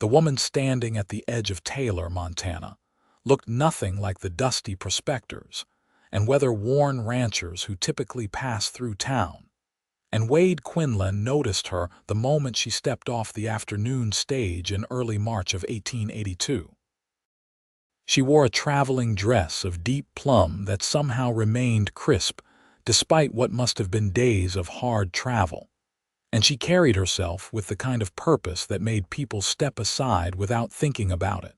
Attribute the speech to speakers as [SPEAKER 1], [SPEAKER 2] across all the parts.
[SPEAKER 1] The woman standing at the edge of Taylor, Montana, looked nothing like the dusty prospectors and weather-worn ranchers who typically pass through town, and Wade Quinlan noticed her the moment she stepped off the afternoon stage in early March of 1882. She wore a traveling dress of deep plum that somehow remained crisp despite what must have been days of hard travel, and she carried herself with the kind of purpose that made people step aside without thinking about it.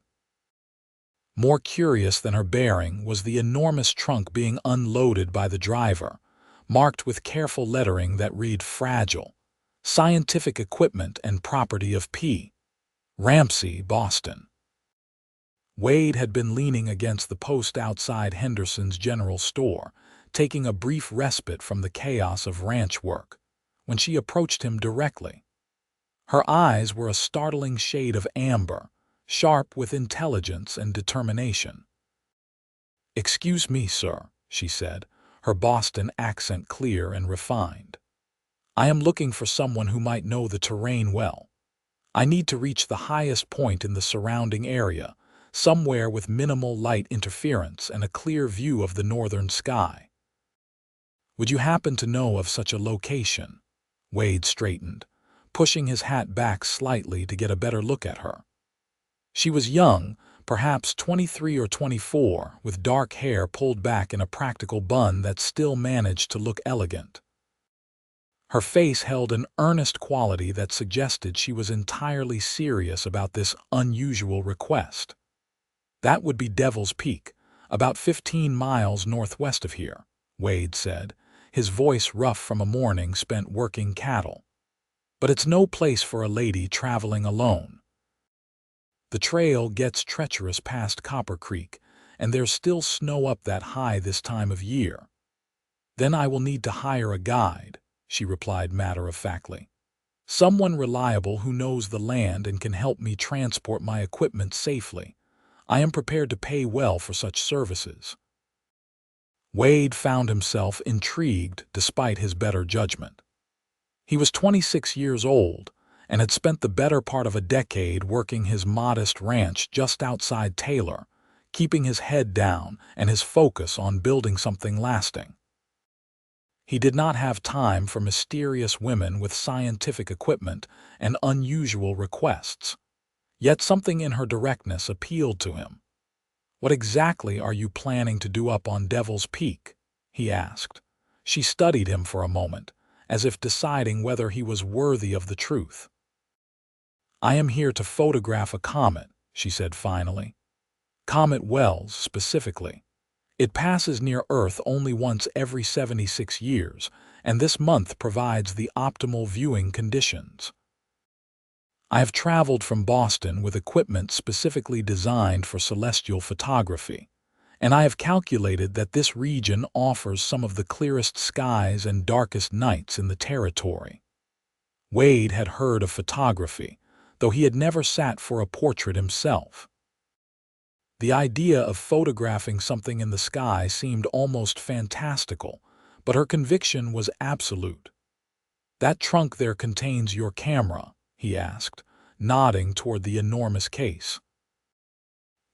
[SPEAKER 1] More curious than her bearing was the enormous trunk being unloaded by the driver, marked with careful lettering that read "Fragile, Scientific Equipment and Property of P. Ramsey, Boston." Wade had been leaning against the post outside Henderson's general store, taking a brief respite from the chaos of ranch work, when she approached him directly. Her eyes were a startling shade of amber, sharp with intelligence and determination. "Excuse me, sir," she said, her Boston accent clear and refined. "I am looking for someone who might know the terrain well. I need to reach the highest point in the surrounding area, somewhere with minimal light interference and a clear view of the northern sky." "Would you happen to know of such a location?" Wade straightened, pushing his hat back slightly to get a better look at her. She was young, perhaps 23 or 24, with dark hair pulled back in a practical bun that still managed to look elegant. Her face held an earnest quality that suggested she was entirely serious about this unusual request. "That would be Devil's Peak, about 15 miles northwest of here," Wade said, his voice rough from a morning spent working cattle. "But it's no place for a lady traveling alone. The trail gets treacherous past Copper Creek, and there's still snow up that high this time of year." "Then I will need to hire a guide," she replied matter-of-factly. "Someone reliable who knows the land and can help me transport my equipment safely. I am prepared to pay well for such services." Wade found himself intrigued despite his better judgment. He was 26 years old and had spent the better part of a decade working his modest ranch just outside Taylor, keeping his head down and his focus on building something lasting. He did not have time for mysterious women with scientific equipment and unusual requests. Yet something in her directness appealed to him. "What exactly are you planning to do up on Devil's Peak?" he asked. She studied him for a moment, as if deciding whether he was worthy of the truth. "I am here to photograph a comet," she said finally. "Comet Wells, specifically. It passes near Earth only once every 76 years, and this month provides the optimal viewing conditions. I have traveled from Boston with equipment specifically designed for celestial photography, and I have calculated that this region offers some of the clearest skies and darkest nights in the territory." Wade had heard of photography, though he had never sat for a portrait himself. The idea of photographing something in the sky seemed almost fantastical, but her conviction was absolute. "That trunk there contains your camera?" he asked, nodding toward the enormous case.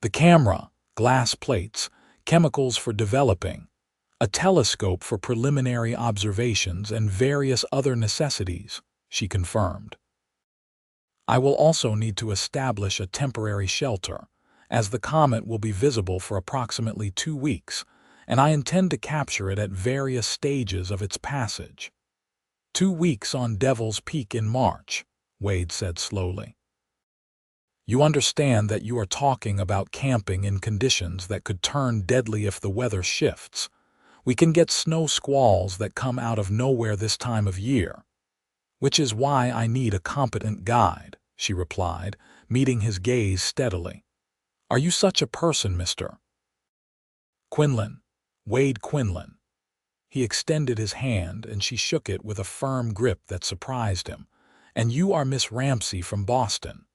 [SPEAKER 1] "The camera, glass plates, chemicals for developing, a telescope for preliminary observations, and various other necessities," she confirmed. "I will also need to establish a temporary shelter, as the comet will be visible for approximately 2 weeks, and I intend to capture it at various stages of its passage." 2 weeks on Devil's Peak in March," Wade said slowly. "You understand that you are talking about camping in conditions that could turn deadly if the weather shifts. We can get snow squalls that come out of nowhere this time of year. Which is why I need a competent guide," she replied, meeting his gaze steadily. "Are you such a person, Mr. Quinlan?" "Wade Quinlan." He extended his hand, and she shook it with a firm grip that surprised him. "And you are Miss Ramsey from Boston?"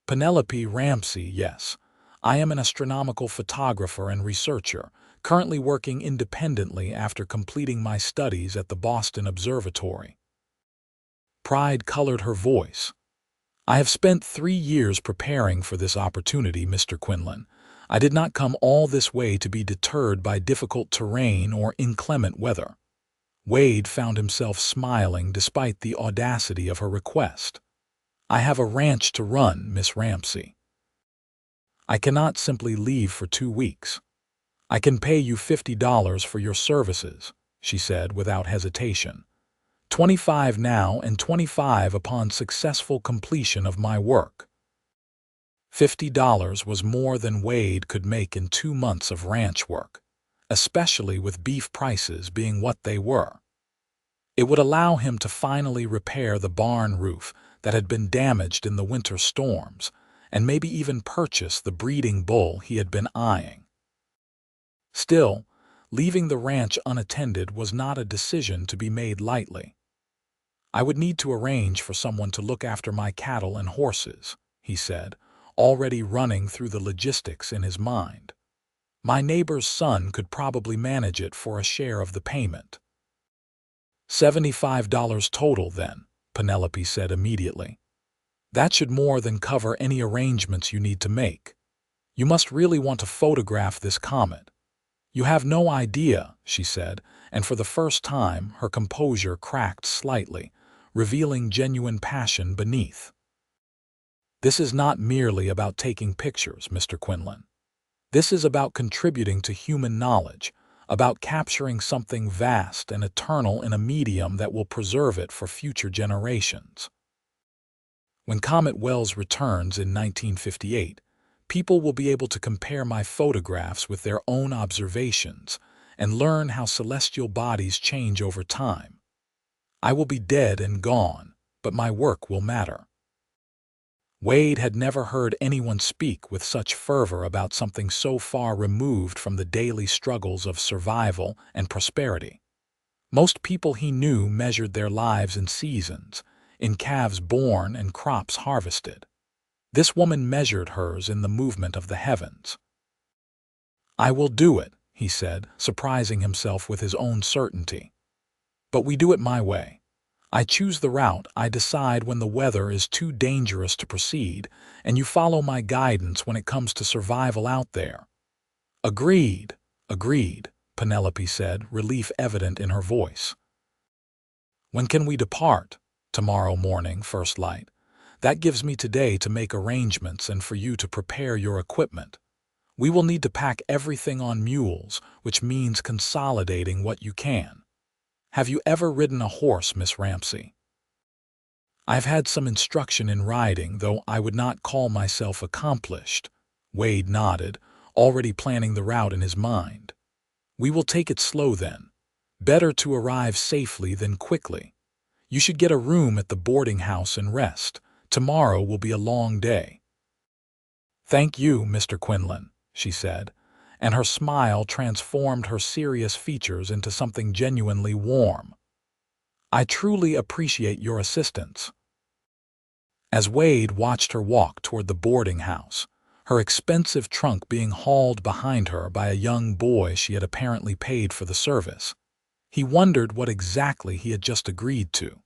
[SPEAKER 1] "Penelope Ramsey, yes. I am an astronomical photographer and researcher, currently working independently after completing my studies at the Boston Observatory." Pride colored her voice. I have spent 3 years preparing for this opportunity, Mr. Quinlan. I did not come all this way to be deterred by difficult terrain or inclement weather. Wade found himself smiling despite the audacity of her request. I have a ranch to run, Miss Ramsey. I cannot simply leave for 2 weeks. I can pay you $50 for your services, she said without hesitation. 25 now and 25 upon successful completion of my work. $50 was more than Wade could make in 2 months of ranch work, especially with beef prices being what they were. It would allow him to finally repair the barn roof that had been damaged in the winter storms, and maybe even purchase the breeding bull he had been eyeing. Still, leaving the ranch unattended was not a decision to be made lightly. I would need to arrange for someone to look after my cattle and horses, he said, already running through the logistics in his mind. My neighbor's son could probably manage it for a share of the payment. $75 total, then, Penelope said immediately. That should more than cover any arrangements you need to make. You must really want to photograph this comet. You have no idea, she said, and for the first time her composure cracked slightly, revealing genuine passion beneath. This is not merely about taking pictures, Mr. Quinlan. This is about contributing to human knowledge, about capturing something vast and eternal in a medium that will preserve it for future generations. When Comet Wells returns in 1958, people will be able to compare my photographs with their own observations and learn how celestial bodies change over time. I will be dead and gone, but my work will matter. Wade had never heard anyone speak with such fervor about something so far removed from the daily struggles of survival and prosperity. Most people he knew measured their lives in seasons, in calves born and crops harvested. This woman measured hers in the movement of the heavens. I will do it, he said, surprising himself with his own certainty. But we do it my way. I choose the route, I decide when the weather is too dangerous to proceed, and you follow my guidance when it comes to survival out there. Agreed, Penelope said, relief evident in her voice. When can we depart? Tomorrow morning, first light. That gives me today to make arrangements and for you to prepare your equipment. We will need to pack everything on mules, which means consolidating what you can. Have you ever ridden a horse, Miss Ramsey? I've had some instruction in riding, though I would not call myself accomplished. Wade nodded, already planning the route in his mind. We will take it slow then. Better to arrive safely than quickly. You should get a room at the boarding house and rest. Tomorrow will be a long day. Thank you, Mr. Quinlan, she said, and her smile transformed her serious features into something genuinely warm. I truly appreciate your assistance. As Wade watched her walk toward the boarding house, her expensive trunk being hauled behind her by a young boy she had apparently paid for the service, he wondered what exactly he had just agreed to.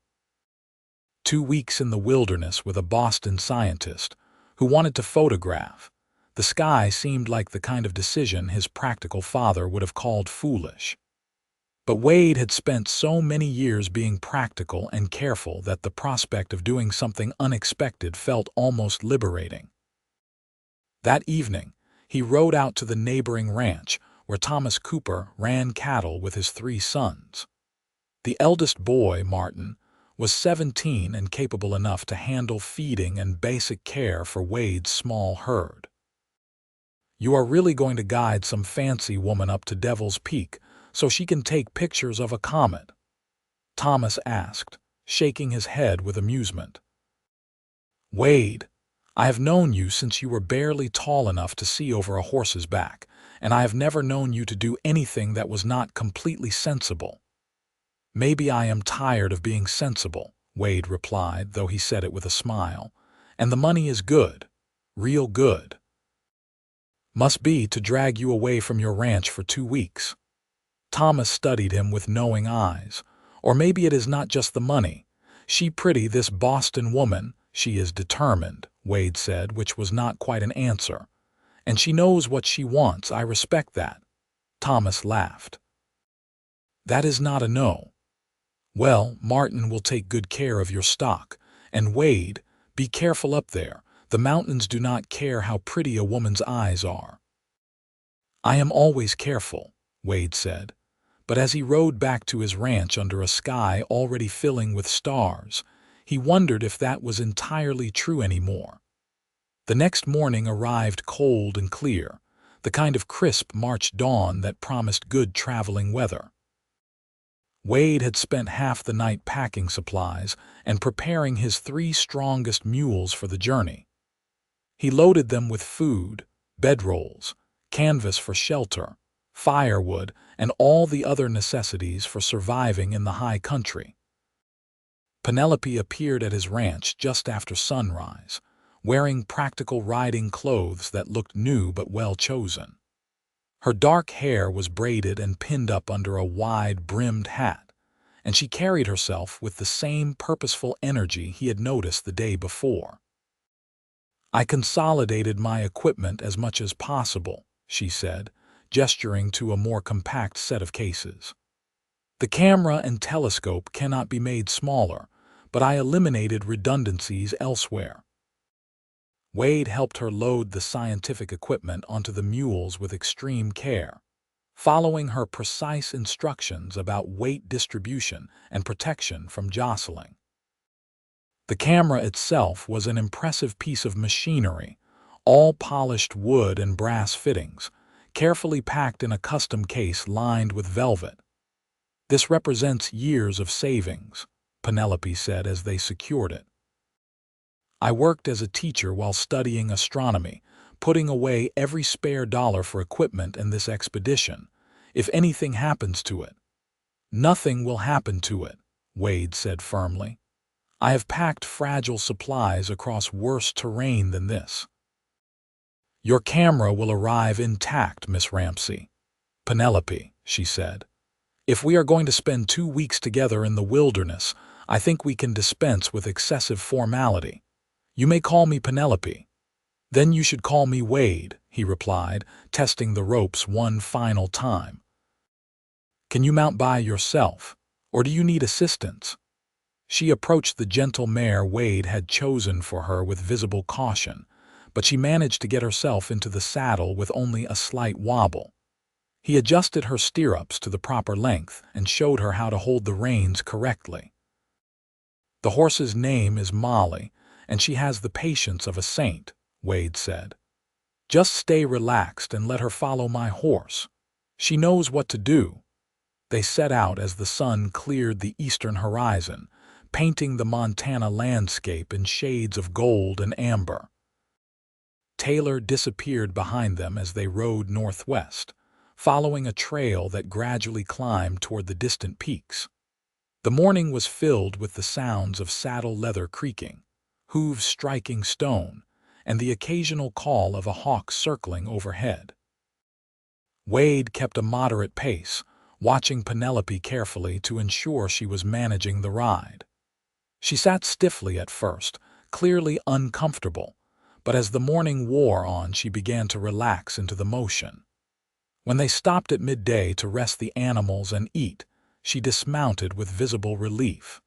[SPEAKER 1] 2 weeks in the wilderness with a Boston scientist who wanted to photograph. The sky seemed like the kind of decision his practical father would have called foolish. But Wade had spent so many years being practical and careful that the prospect of doing something unexpected felt almost liberating. That evening, he rode out to the neighboring ranch where Thomas Cooper ran cattle with his 3 sons. The eldest boy, Martin, was 17 and capable enough to handle feeding and basic care for Wade's small herd. You are really going to guide some fancy woman up to Devil's Peak so she can take pictures of a comet? Thomas asked, shaking his head with amusement. Wade, I have known you since you were barely tall enough to see over a horse's back, and I have never known you to do anything that was not completely sensible. Maybe I am tired of being sensible, Wade replied, though he said it with a smile, and the money is good, real good. Must be to drag you away from your ranch for 2 weeks. Thomas studied him with knowing eyes. Or maybe it is not just the money. She pretty, this Boston woman, She is determined, Wade said, which was not quite an answer. And she knows what she wants. I respect that. Thomas laughed. That is not a no. Well, Martin will take good care of your stock. And Wade, be careful up there. The mountains do not care how pretty a woman's eyes are. I am always careful, Wade said. But as he rode back to his ranch under a sky already filling with stars, he wondered if that was entirely true anymore. The next morning arrived cold and clear, the kind of crisp March dawn that promised good traveling weather. Wade had spent half the night packing supplies and preparing his 3 strongest mules for the journey. He loaded them with food, bedrolls, canvas for shelter, firewood, and all the other necessities for surviving in the high country. Penelope appeared at his ranch just after sunrise, wearing practical riding clothes that looked new but well chosen. Her dark hair was braided and pinned up under a wide-brimmed hat, and she carried herself with the same purposeful energy he had noticed the day before. I consolidated my equipment as much as possible, she said, gesturing to a more compact set of cases. The camera and telescope cannot be made smaller, but I eliminated redundancies elsewhere. Wade helped her load the scientific equipment onto the mules with extreme care, following her precise instructions about weight distribution and protection from jostling. The camera itself was an impressive piece of machinery, all polished wood and brass fittings, carefully packed in a custom case lined with velvet. This represents years of savings, Penelope said as they secured it. I worked as a teacher while studying astronomy, putting away every spare dollar for equipment in this expedition, if anything happens to it. Nothing will happen to it, Wade said firmly. I have packed fragile supplies across worse terrain than this. Your camera will arrive intact, Miss Ramsey. Penelope, she said. If we are going to spend 2 weeks together in the wilderness, I think we can dispense with excessive formality. You may call me Penelope. Then you should call me Wade, he replied, testing the ropes one final time. Can you mount by yourself, or do you need assistance? She approached the gentle mare Wade had chosen for her with visible caution, but she managed to get herself into the saddle with only a slight wobble. He adjusted her stirrups to the proper length and showed her how to hold the reins correctly. The horse's name is Molly, and she has the patience of a saint, Wade said. Just stay relaxed and let her follow my horse. She knows what to do. They set out as the sun cleared the eastern horizon, painting the Montana landscape in shades of gold and amber. Taylor disappeared behind them as they rode northwest, following a trail that gradually climbed toward the distant peaks. The morning was filled with the sounds of saddle leather creaking, hooves striking stone, and the occasional call of a hawk circling overhead. Wade kept a moderate pace, watching Penelope carefully to ensure she was managing the ride. She sat stiffly at first, clearly uncomfortable, but as the morning wore on she began to relax into the motion. When they stopped at midday to rest the animals and eat, she dismounted with visible relief.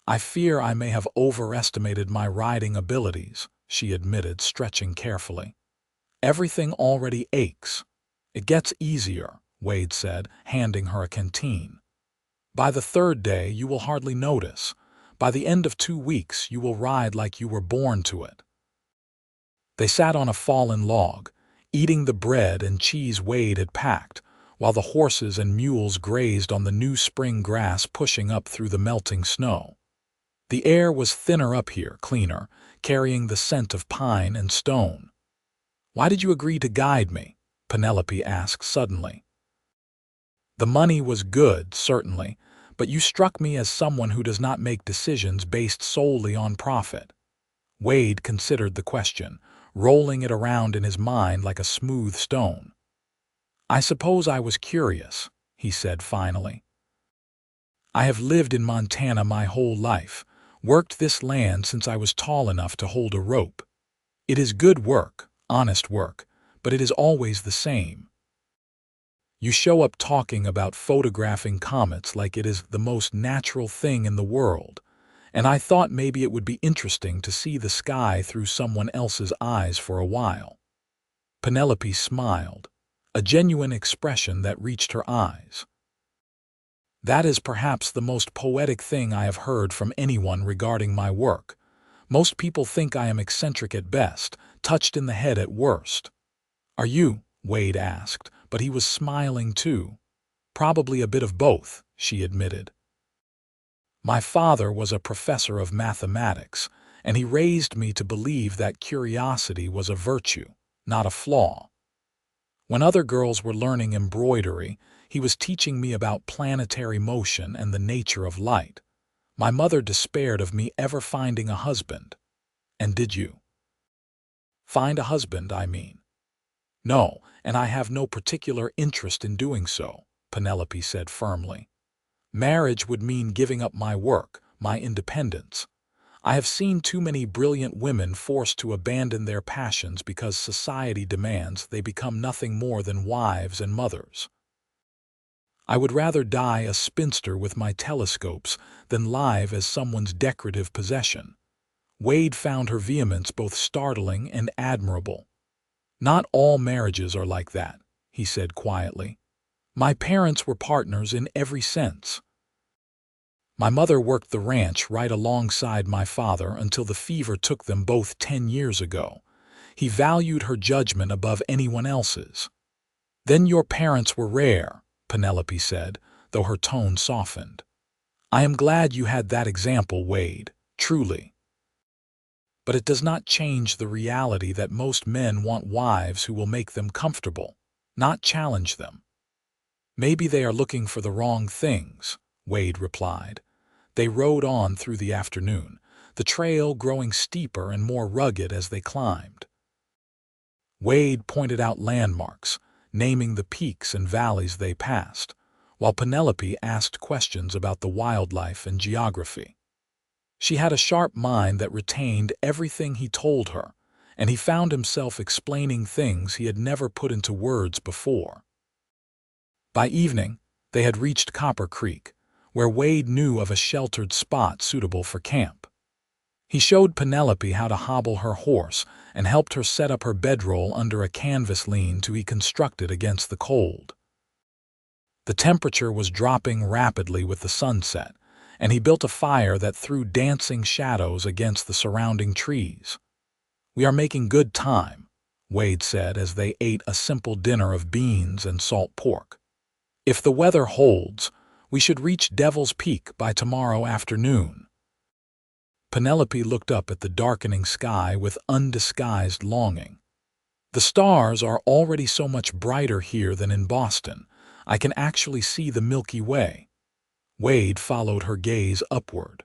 [SPEAKER 1] I fear I may have overestimated my riding abilities, she admitted, stretching carefully. Everything already aches. It gets easier, Wade said, handing her a canteen. By the 3rd day you will hardly notice. By the end of 2 weeks you will ride like you were born to it. They sat on a fallen log, eating the bread and cheese Wade had packed, while the horses and mules grazed on the new spring grass pushing up through the melting snow. The air was thinner up here, cleaner, carrying the scent of pine and stone. Why did you agree to guide me? Penelope asked suddenly. The money was good, certainly, but you struck me as someone who does not make decisions based solely on profit. Wade considered the question, rolling it around in his mind like a smooth stone. I suppose I was curious, he said finally. I have lived in Montana my whole life. Worked this land since I was tall enough to hold a rope. It is good work, honest work, but it is always the same. You show up talking about photographing comets like it is the most natural thing in the world, and I thought maybe it would be interesting to see the sky through someone else's eyes for a while. Penelope smiled, a genuine expression that reached her eyes. That is perhaps the most poetic thing I have heard from anyone regarding my work. Most people think I am eccentric at best, touched in the head at worst. Are you? Wade asked, but he was smiling too. Probably a bit of both, she admitted. My father was a professor of mathematics, and he raised me to believe that curiosity was a virtue, not a flaw. When other girls were learning embroidery, he was teaching me about planetary motion and the nature of light. My mother despaired of me ever finding a husband. And did you? Find a husband, I mean. No, and I have no particular interest in doing so, Penelope said firmly. Marriage would mean giving up my work, my independence. I have seen too many brilliant women forced to abandon their passions because society demands they become nothing more than wives and mothers. I would rather die a spinster with my telescopes than live as someone's decorative possession. Wade found her vehemence both startling and admirable. Not all marriages are like that, he said quietly. My parents were partners in every sense. My mother worked the ranch right alongside my father until the fever took them both 10 years ago. He valued her judgment above anyone else's. Then your parents were rare, Penelope said, though her tone softened. I am glad you had that example, Wade, truly. But it does not change the reality that most men want wives who will make them comfortable, not challenge them. Maybe they are looking for the wrong things, Wade replied. They rode on through the afternoon, the trail growing steeper and more rugged as they climbed. Wade pointed out landmarks, naming the peaks and valleys they passed, while Penelope asked questions about the wildlife and geography. She had a sharp mind that retained everything he told her, and he found himself explaining things he had never put into words before. By evening, they had reached Copper Creek, where Wade knew of a sheltered spot suitable for camp. He showed Penelope how to hobble her horse and helped her set up her bedroll under a canvas lean-to he constructed against the cold. The temperature was dropping rapidly with the sunset, and he built a fire that threw dancing shadows against the surrounding trees. We are making good time, Wade said as they ate a simple dinner of beans and salt pork. If the weather holds, we should reach Devil's Peak by tomorrow afternoon. Penelope looked up at the darkening sky with undisguised longing. The stars are already so much brighter here than in Boston. I can actually see the Milky Way. Wade followed her gaze upward.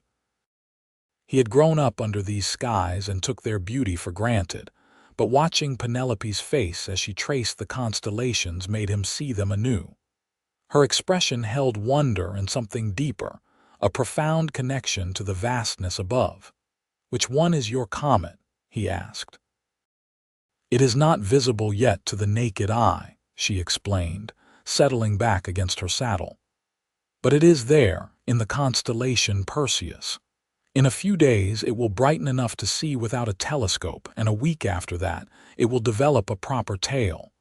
[SPEAKER 1] He had grown up under these skies and took their beauty for granted, but watching Penelope's face as she traced the constellations made him see them anew. Her expression held wonder and something deeper, a profound connection to the vastness above. Which one is your comet? He asked. It is not visible yet to the naked eye, she explained, settling back against her saddle. But it is there, in the constellation Perseus. In a few days it will brighten enough to see without a telescope, and a week after that it will develop a proper tail.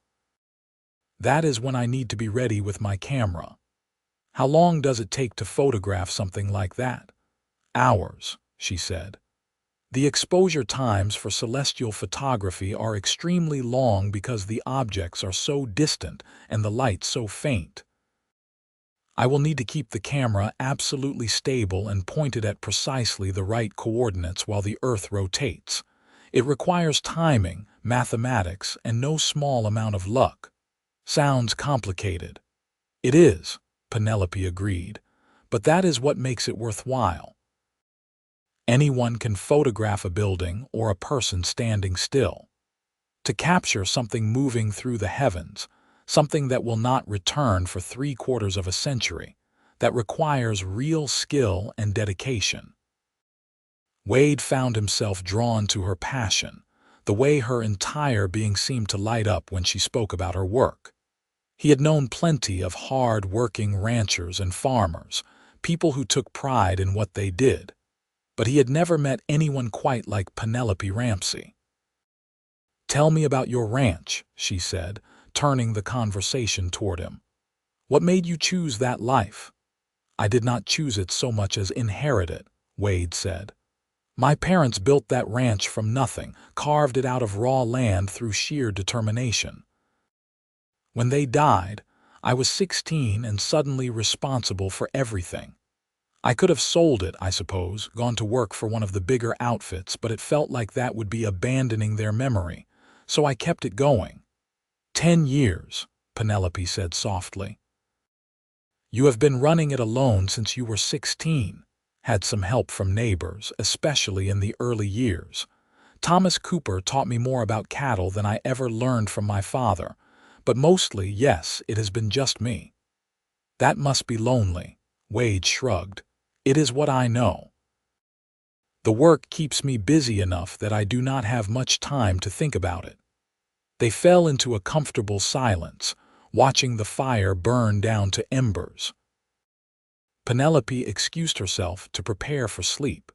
[SPEAKER 1] That is when I need to be ready with my camera. How long does it take to photograph something like that? Hours, she said. The exposure times for celestial photography are extremely long because the objects are so distant and the light so faint. I will need to keep the camera absolutely stable and pointed at precisely the right coordinates while the Earth rotates. It requires timing, mathematics, and no small amount of luck. Sounds complicated. It is, Penelope agreed, but that is what makes it worthwhile. Anyone can photograph a building or a person standing still. To capture something moving through the heavens, something that will not return for 3/4 of a century, that requires real skill and dedication. Wade found himself drawn to her passion, the way her entire being seemed to light up when she spoke about her work. He had known plenty of hard-working ranchers and farmers, people who took pride in what they did, but he had never met anyone quite like Penelope Ramsey. "Tell me about your ranch," she said, turning the conversation toward him. "What made you choose that life?" "I did not choose it so much as inherit it," Wade said. "My parents built that ranch from nothing, carved it out of raw land through sheer determination. When they died, I was 16 and suddenly responsible for everything. I could have sold it, I suppose, gone to work for one of the bigger outfits, but it felt like that would be abandoning their memory, so I kept it going." 10 years, Penelope said softly. "You have been running it alone since you were 16. Had some help from neighbors, especially in the early years. Thomas Cooper taught me more about cattle than I ever learned from my father, but mostly, yes, it has been just me." "That must be lonely," Wade shrugged. "It is what I know. The work keeps me busy enough that I do not have much time to think about it." They fell into a comfortable silence, watching the fire burn down to embers. Penelope excused herself to prepare for sleep,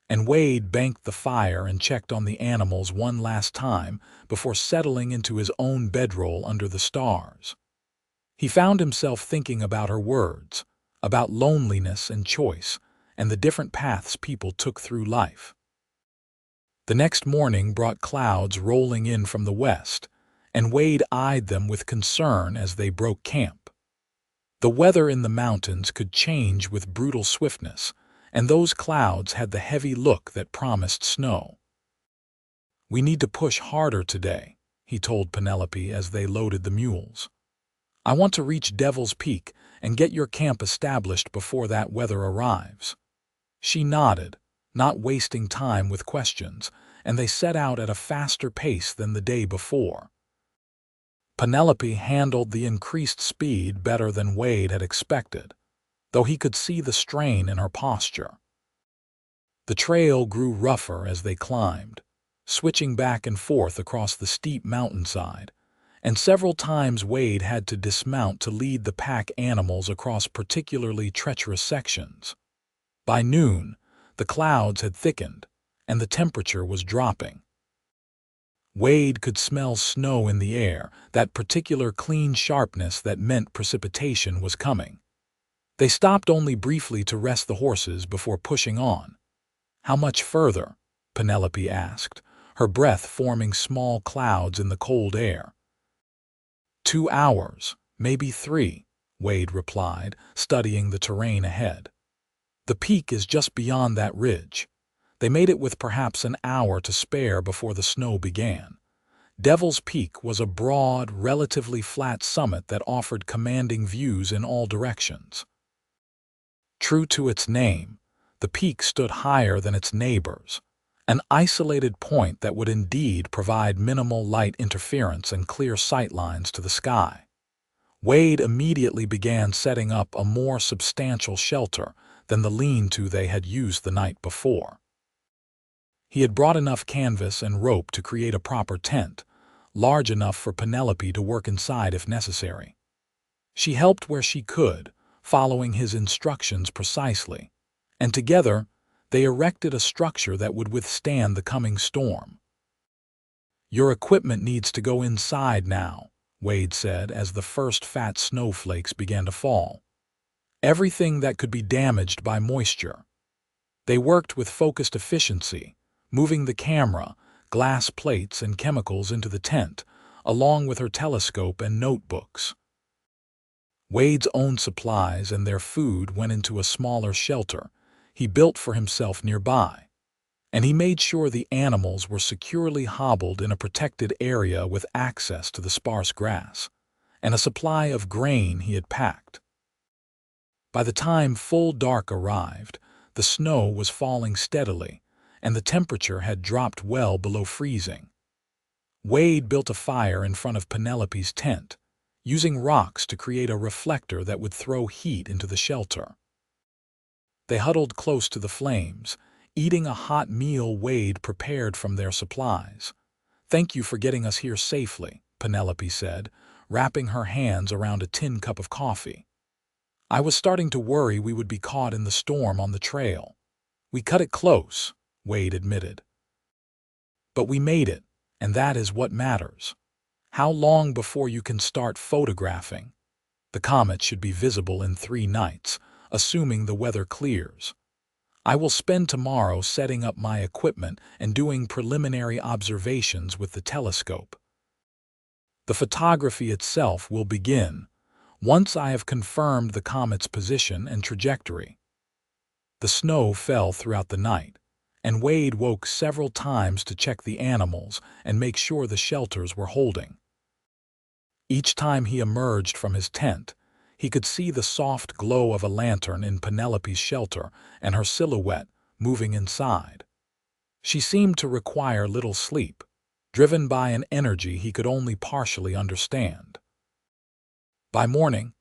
[SPEAKER 1] and Wade banked the fire and checked on the animals one last time before settling into his own bedroll under the stars. He found himself thinking about her words, about loneliness and choice, and the different paths people took through life. The next morning brought clouds rolling in from the west, and Wade eyed them with concern as they broke camp. The weather in the mountains could change with brutal swiftness, and those clouds had the heavy look that promised snow. "We need to push harder today," he told Penelope as they loaded the mules. "I want to reach Devil's Peak and get your camp established before that weather arrives." She nodded, not wasting time with questions, and they set out at a faster pace than the day before. Penelope handled the increased speed better than Wade had expected, though he could see the strain in her posture. The trail grew rougher as they climbed, switching back and forth across the steep mountainside, and several times Wade had to dismount to lead the pack animals across particularly treacherous sections. By noon, the clouds had thickened, and the temperature was dropping. Wade could smell snow in the air, that particular clean sharpness that meant precipitation was coming. They stopped only briefly to rest the horses before pushing on. "How much further?" Penelope asked, her breath forming small clouds in the cold air. 2 hours, maybe 3, Wade replied, studying the terrain ahead. "The peak is just beyond that ridge." They made it with perhaps an hour to spare before the snow began. Devil's Peak was a broad, relatively flat summit that offered commanding views in all directions. True to its name, the peak stood higher than its neighbors, an isolated point that would indeed provide minimal light interference and clear sightlines to the sky. Wade immediately began setting up a more substantial shelter than the lean-to they had used the night before. He had brought enough canvas and rope to create a proper tent, large enough for Penelope to work inside if necessary. She helped where she could, following his instructions precisely, and together they erected a structure that would withstand the coming storm. "Your equipment needs to go inside now," Wade said as the first fat snowflakes began to fall. "Everything that could be damaged by moisture." They worked with focused efficiency, moving the camera, glass plates, and chemicals into the tent, along with her telescope and notebooks. Wade's own supplies and their food went into a smaller shelter he built for himself nearby, and he made sure the animals were securely hobbled in a protected area with access to the sparse grass, and a supply of grain he had packed. By the time full dark arrived, the snow was falling steadily, and the temperature had dropped well below freezing. Wade built a fire in front of Penelope's tent, using rocks to create a reflector that would throw heat into the shelter. They huddled close to the flames, eating a hot meal Wade prepared from their supplies. "Thank you for getting us here safely," Penelope said, wrapping her hands around a tin cup of coffee. "I was starting to worry we would be caught in the storm on the trail." "We cut it close," Wade admitted. "But we made it, and that is what matters. How long before you can start photographing?" "The comet should be visible in 3 nights, assuming the weather clears. I will spend tomorrow setting up my equipment and doing preliminary observations with the telescope. The photography itself will begin once I have confirmed the comet's position and trajectory." The snow fell throughout the night, and Wade woke several times to check the animals and make sure the shelters were holding. Each time he emerged from his tent, he could see the soft glow of a lantern in Penelope's shelter and her silhouette moving inside. She seemed to require little sleep, driven by an energy he could only partially understand. By morning,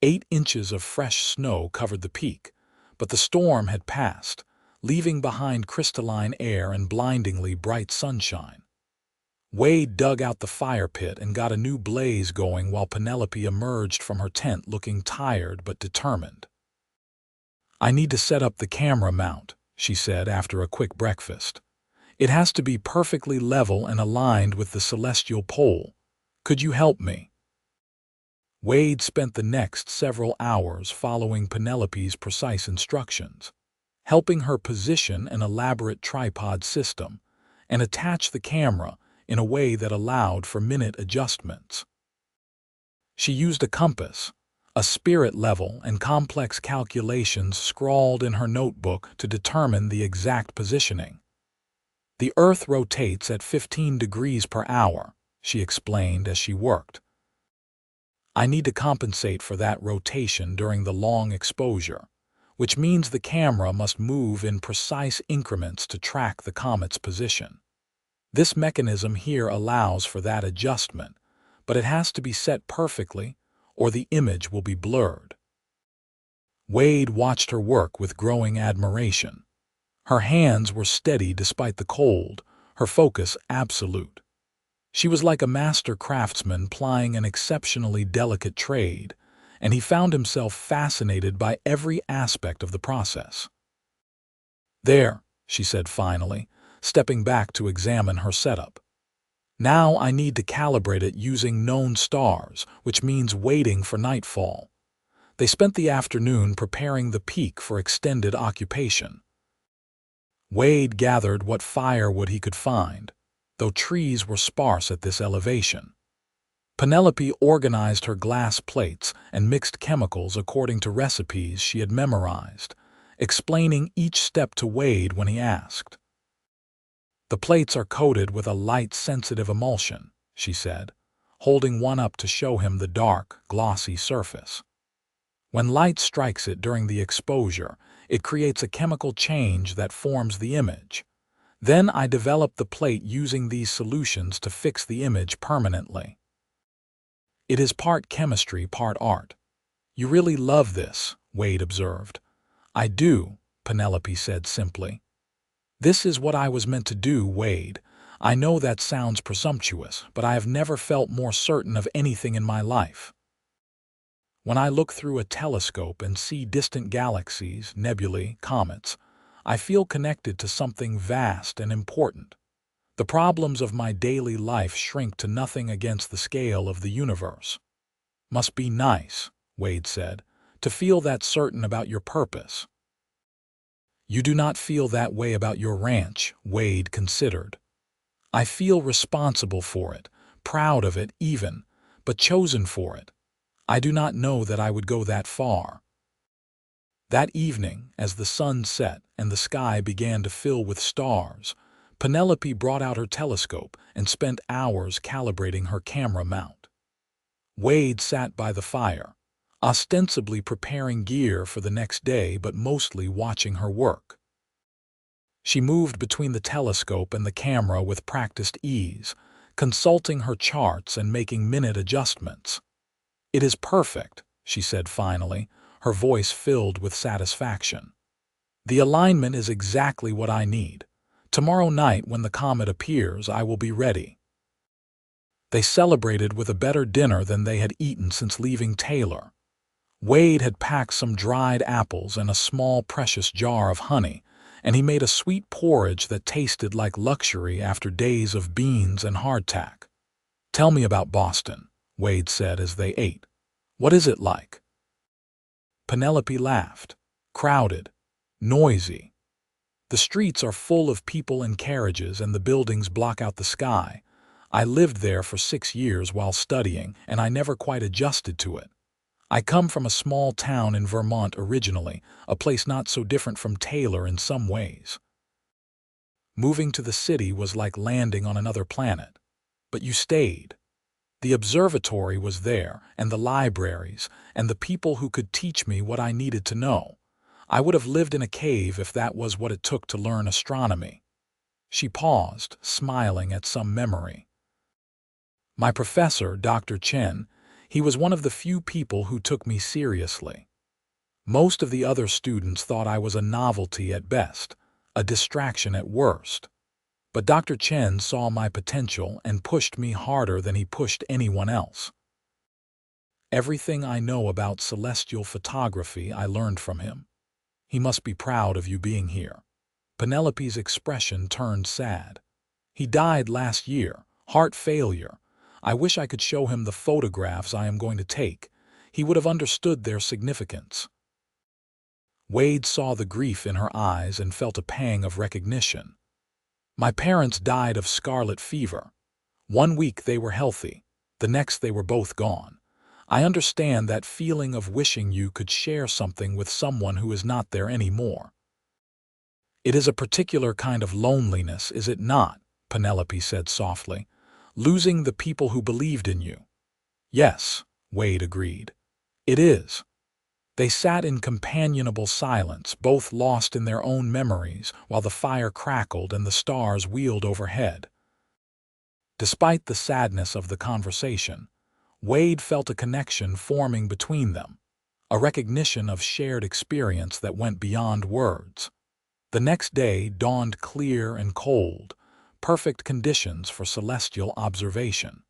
[SPEAKER 1] 8 inches of fresh snow covered the peak, but the storm had passed, leaving behind crystalline air and blindingly bright sunshine. Wade dug out the fire pit and got a new blaze going while Penelope emerged from her tent looking tired but determined. "I need to set up the camera mount," she said after a quick breakfast. "It has to be perfectly level and aligned with the celestial pole. Could you help me?" Wade spent the next several hours following Penelope's precise instructions, helping her position an elaborate tripod system and attach the camera in a way that allowed for minute adjustments. She used a compass, a spirit level, and complex calculations scrawled in her notebook to determine the exact positioning. "The Earth rotates at 15 degrees per hour," she explained as she worked. "I need to compensate for that rotation during the long exposure, which means the camera must move in precise increments to track the comet's position. This mechanism here allows for that adjustment, but it has to be set perfectly or the image will be blurred." Wade watched her work with growing admiration. Her hands were steady despite the cold, her focus absolute. She was like a master craftsman plying an exceptionally delicate trade, and he found himself fascinated by every aspect of the process. "There," she said finally, stepping back to examine her setup. "Now I need to calibrate it using known stars, which means waiting for nightfall." They spent the afternoon preparing the peak for extended occupation. Wade gathered what firewood he could find, though trees were sparse at this elevation. Penelope organized her glass plates and mixed chemicals according to recipes she had memorized, explaining each step to Wade when he asked. "The plates are coated with a light, sensitive emulsion," she said, holding one up to show him the dark, glossy surface. "When light strikes it during the exposure, it creates a chemical change that forms the image. Then I develop the plate using these solutions to fix the image permanently. It is part chemistry, part art." "You really love this," Wade observed. "I do," Penelope said simply. "This is what I was meant to do, Wade. I know that sounds presumptuous, but I have never felt more certain of anything in my life. When I look through a telescope and see distant galaxies, nebulae, comets, I feel connected to something vast and important. The problems of my daily life shrink to nothing against the scale of the universe." "Must be nice," Wade said, "to feel that certain about your purpose." "You do not feel that way about your ranch," Wade considered. "I feel responsible for it, proud of it even, but chosen for it. I do not know that I would go that far." That evening, as the sun set and the sky began to fill with stars, Penelope brought out her telescope and spent hours calibrating her camera mount. Wade sat by the fire, ostensibly preparing gear for the next day but mostly watching her work. She moved between the telescope and the camera with practiced ease, consulting her charts and making minute adjustments. "It is perfect," she said finally, her voice filled with satisfaction. The alignment is exactly what I need. Tomorrow night, when the comet appears, I will be ready." They celebrated with a better dinner than they had eaten since leaving Taylor. Wade had packed some dried apples and a small precious jar of honey, and he made a sweet porridge that tasted like luxury after days of beans and hardtack. "Tell me about Boston," Wade said as they ate. "What is it like?" Penelope laughed. "Crowded. Noisy. The streets are full of people and carriages, and the buildings block out the sky. I lived there for 6 years while studying, and I never quite adjusted to it. I come from a small town in Vermont originally, a place not so different from Taylor in some ways. Moving to the city was like landing on another planet. But you stayed. The observatory was there, and the libraries, and the people who could teach me what I needed to know. I would have lived in a cave if that was what it took to learn astronomy." She paused, smiling at some memory. "My professor, Dr. Chen, he was one of the few people who took me seriously. Most of the other students thought I was a novelty at best, a distraction at worst. But Dr. Chen saw my potential and pushed me harder than he pushed anyone else. Everything I know about celestial photography I learned from him. He must be proud of you being here." Penelope's expression turned sad. "He died last year, heart failure. I wish I could show him the photographs I am going to take. He would have understood their significance." Wade saw the grief in her eyes and felt a pang of recognition. "My parents died of scarlet fever. 1 week they were healthy, the next they were both gone. I understand that feeling of wishing you could share something with someone who is not there anymore." "It is a particular kind of loneliness, is it not?" Penelope said softly. "Losing the people who believed in you." "Yes," Wade agreed. "It is." They sat in companionable silence, both lost in their own memories, while the fire crackled and the stars wheeled overhead. Despite the sadness of the conversation, Wade felt a connection forming between them, a recognition of shared experience that went beyond words. The next day dawned clear and cold, perfect conditions for celestial observation.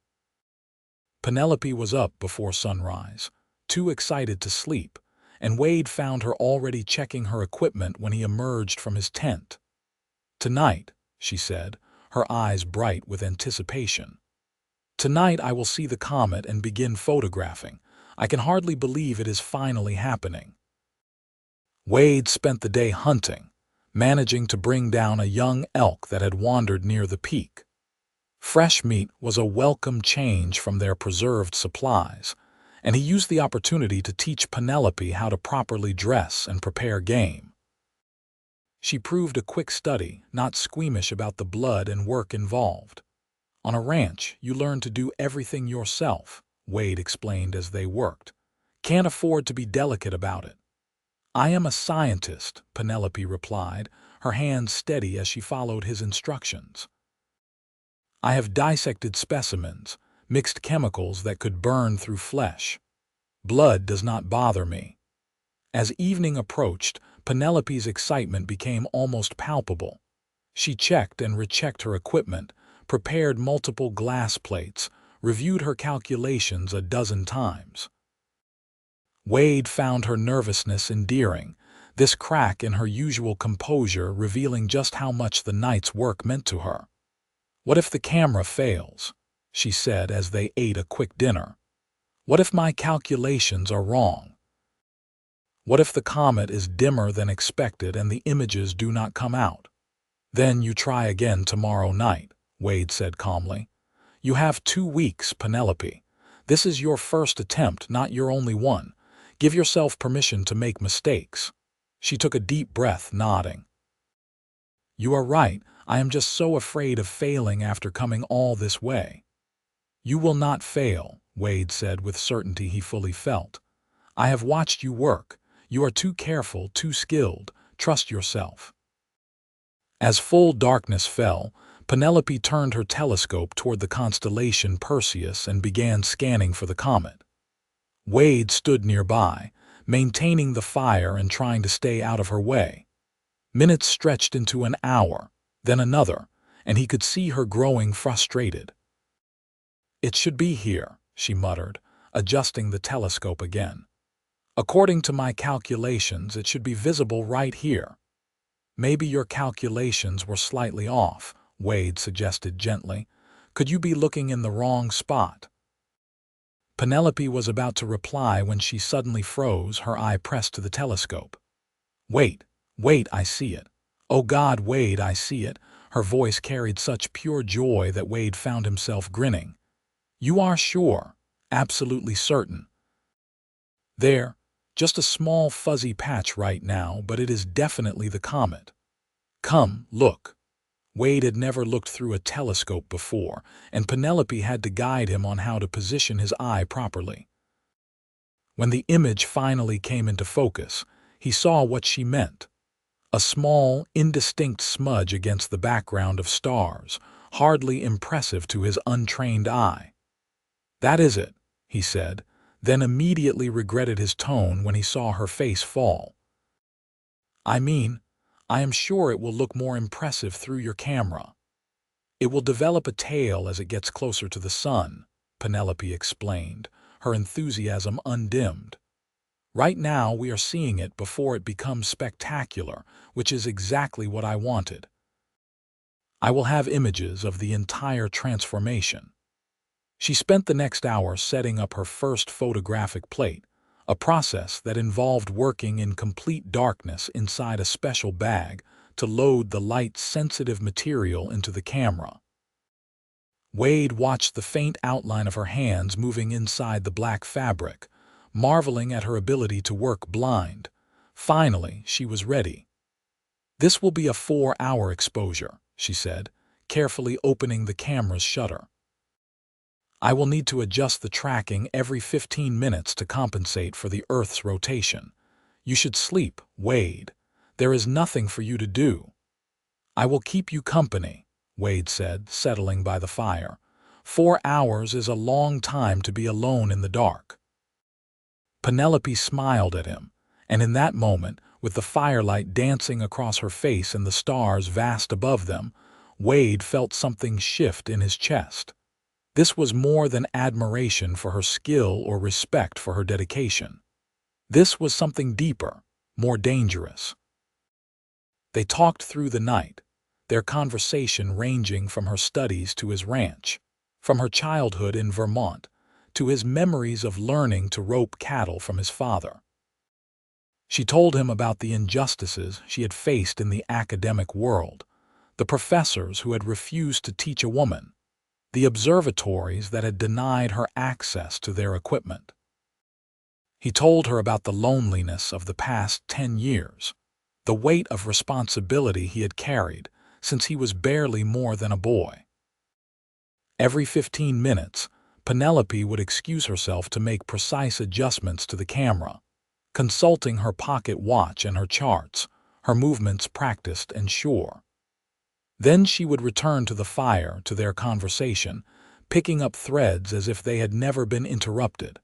[SPEAKER 1] Penelope was up before sunrise, too excited to sleep, and Wade found her already checking her equipment when he emerged from his tent. "Tonight," she said, her eyes bright with anticipation. "Tonight I will see the comet and begin photographing. I can hardly believe it is finally happening." Wade spent the day hunting, managing to bring down a young elk that had wandered near the peak. Fresh meat was a welcome change from their preserved supplies, and he used the opportunity to teach Penelope how to properly dress and prepare game. She proved a quick study, not squeamish about the blood and work involved. "On a ranch, you learn to do everything yourself," Wade explained as they worked. "Can't afford to be delicate about it." "I am a scientist," Penelope replied, her hands steady as she followed his instructions. "I have dissected specimens, mixed chemicals that could burn through flesh. Blood does not bother me." As evening approached, Penelope's excitement became almost palpable. She checked and rechecked her equipment, prepared multiple glass plates, reviewed her calculations a dozen times. Wade found her nervousness endearing, this crack in her usual composure revealing just how much the night's work meant to her. "What if the camera fails?" she said as they ate a quick dinner. "What if my calculations are wrong? What if the comet is dimmer than expected and the images do not come out?" "Then you try again tomorrow night," Wade said calmly. "You have 2 weeks, Penelope. This is your first attempt, not your only one. Give yourself permission to make mistakes." She took a deep breath, nodding. "You are right. I am just so afraid of failing after coming all this way." "You will not fail," Wade said with certainty he fully felt. "I have watched you work. You are too careful, too skilled. Trust yourself." As full darkness fell, Penelope turned her telescope toward the constellation Perseus and began scanning for the comet. Wade stood nearby, maintaining the fire and trying to stay out of her way. Minutes stretched into an hour, then another, and he could see her growing frustrated. "It should be here," she muttered, adjusting the telescope again. "According to my calculations, it should be visible right here." "Maybe your calculations were slightly off," Wade suggested gently. "Could you be looking in the wrong spot?" Penelope was about to reply when she suddenly froze, her eye pressed to the telescope. "Wait, wait, I see it. Oh God, Wade, I see it." Her voice carried such pure joy that Wade found himself grinning. "You are sure? Absolutely certain?" "There, just a small fuzzy patch right now, but it is definitely the comet." "Come, look." Wade had never looked through a telescope before, and Penelope had to guide him on how to position his eye properly. When the image finally came into focus, he saw what she meant. A small, indistinct smudge against the background of stars, hardly impressive to his untrained eye. "That is it," he said, then immediately regretted his tone when he saw her face fall. "I mean, I am sure it will look more impressive through your camera. It will develop a tail as it gets closer to the sun," Penelope explained, her enthusiasm undimmed. "Right now we are seeing it before it becomes spectacular, which is exactly what I wanted. I will have images of the entire transformation." She spent the next hour setting up her first photographic plate, a process that involved working in complete darkness inside a special bag to load the light-sensitive material into the camera. Wade watched the faint outline of her hands moving inside the black fabric, marveling at her ability to work blind. Finally, she was ready. "This will be a 4-hour exposure," she said, carefully opening the camera's shutter. "I will need to adjust the tracking every 15 minutes to compensate for the Earth's rotation. You should sleep, Wade. There is nothing for you to do." "I will keep you company," Wade said, settling by the fire. 4 hours is a long time to be alone in the dark." Penelope smiled at him, and in that moment, with the firelight dancing across her face and the stars vast above them, Wade felt something shift in his chest. This was more than admiration for her skill or respect for her dedication. This was something deeper, more dangerous. They talked through the night, their conversation ranging from her studies to his ranch, from her childhood in Vermont to his memories of learning to rope cattle from his father. She told him about the injustices she had faced in the academic world, the professors who had refused to teach a woman, the observatories that had denied her access to their equipment. He told her about the loneliness of the past 10 years, the weight of responsibility he had carried since he was barely more than a boy. Every 15 minutes, Penelope would excuse herself to make precise adjustments to the camera, consulting her pocket watch and her charts, her movements practiced and sure. Then she would return to the fire, to their conversation, picking up threads as if they had never been interrupted.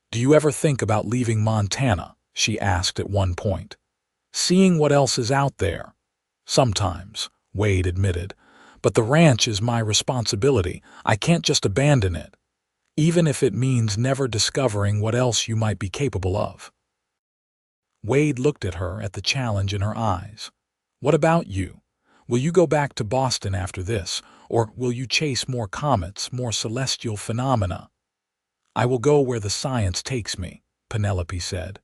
[SPEAKER 1] "Do you ever think about leaving Montana?" she asked at one point. "Seeing what else is out there?" "Sometimes," Wade admitted, "but the ranch is my responsibility. I can't just abandon it, even if it means never discovering what else you might be capable of." Wade looked at her, at the challenge in her eyes. "What about you? Will you go back to Boston after this, or will you chase more comets, more celestial phenomena?" "I will go where the science takes me," Penelope said.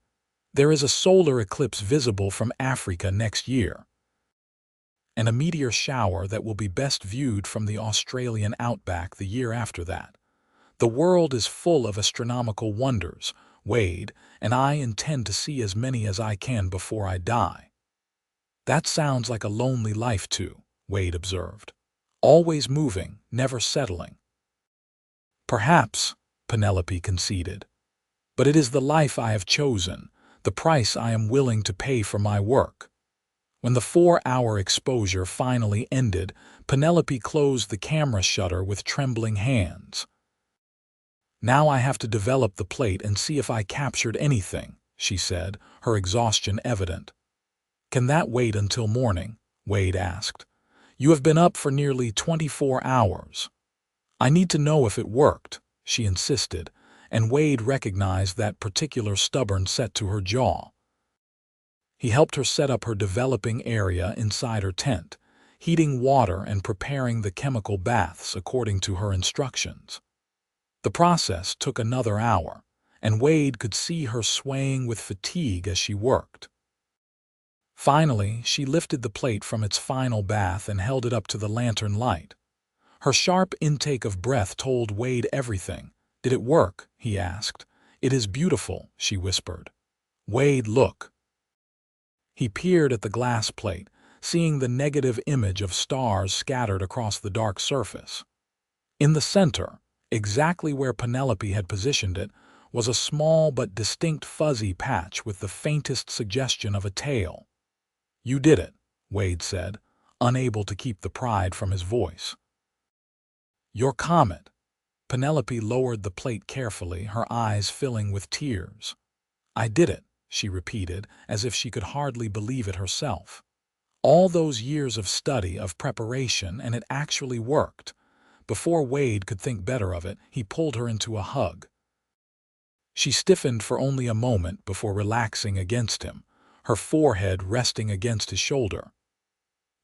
[SPEAKER 1] "There is a solar eclipse visible from Africa next year, and a meteor shower that will be best viewed from the Australian outback the year after that. The world is full of astronomical wonders, Wade, and I intend to see as many as I can before I die." "That sounds like a lonely life too," Wade observed. "Always moving, never settling." "Perhaps," Penelope conceded. "But it is the life I have chosen, the price I am willing to pay for my work." When the 4-hour exposure finally ended, Penelope closed the camera shutter with trembling hands. "Now I have to develop the plate and see if I captured anything," she said, her exhaustion evident. Can that wait until morning? Wade asked. You have been up for nearly 24 hours. I need to know if it worked, she insisted, and Wade recognized that particular stubborn set to her jaw. He helped her set up her developing area inside her tent, heating water and preparing the chemical baths according to her instructions. The process took another hour, and Wade could see her swaying with fatigue as she worked. Finally, she lifted the plate from its final bath and held it up to the lantern light. Her sharp intake of breath told Wade everything. Did it work? He asked. It is beautiful, she whispered. Wade, look. He peered at the glass plate, seeing the negative image of stars scattered across the dark surface. In the center, exactly where Penelope had positioned it, was a small but distinct fuzzy patch with the faintest suggestion of a tail. You did it, Wade said, unable to keep the pride from his voice. Your comet. Penelope lowered the plate carefully, her eyes filling with tears. I did it, she repeated, as if she could hardly believe it herself. All those years of study, of preparation, and it actually worked. Before Wade could think better of it, he pulled her into a hug. She stiffened for only a moment before relaxing against him, her forehead resting against his shoulder.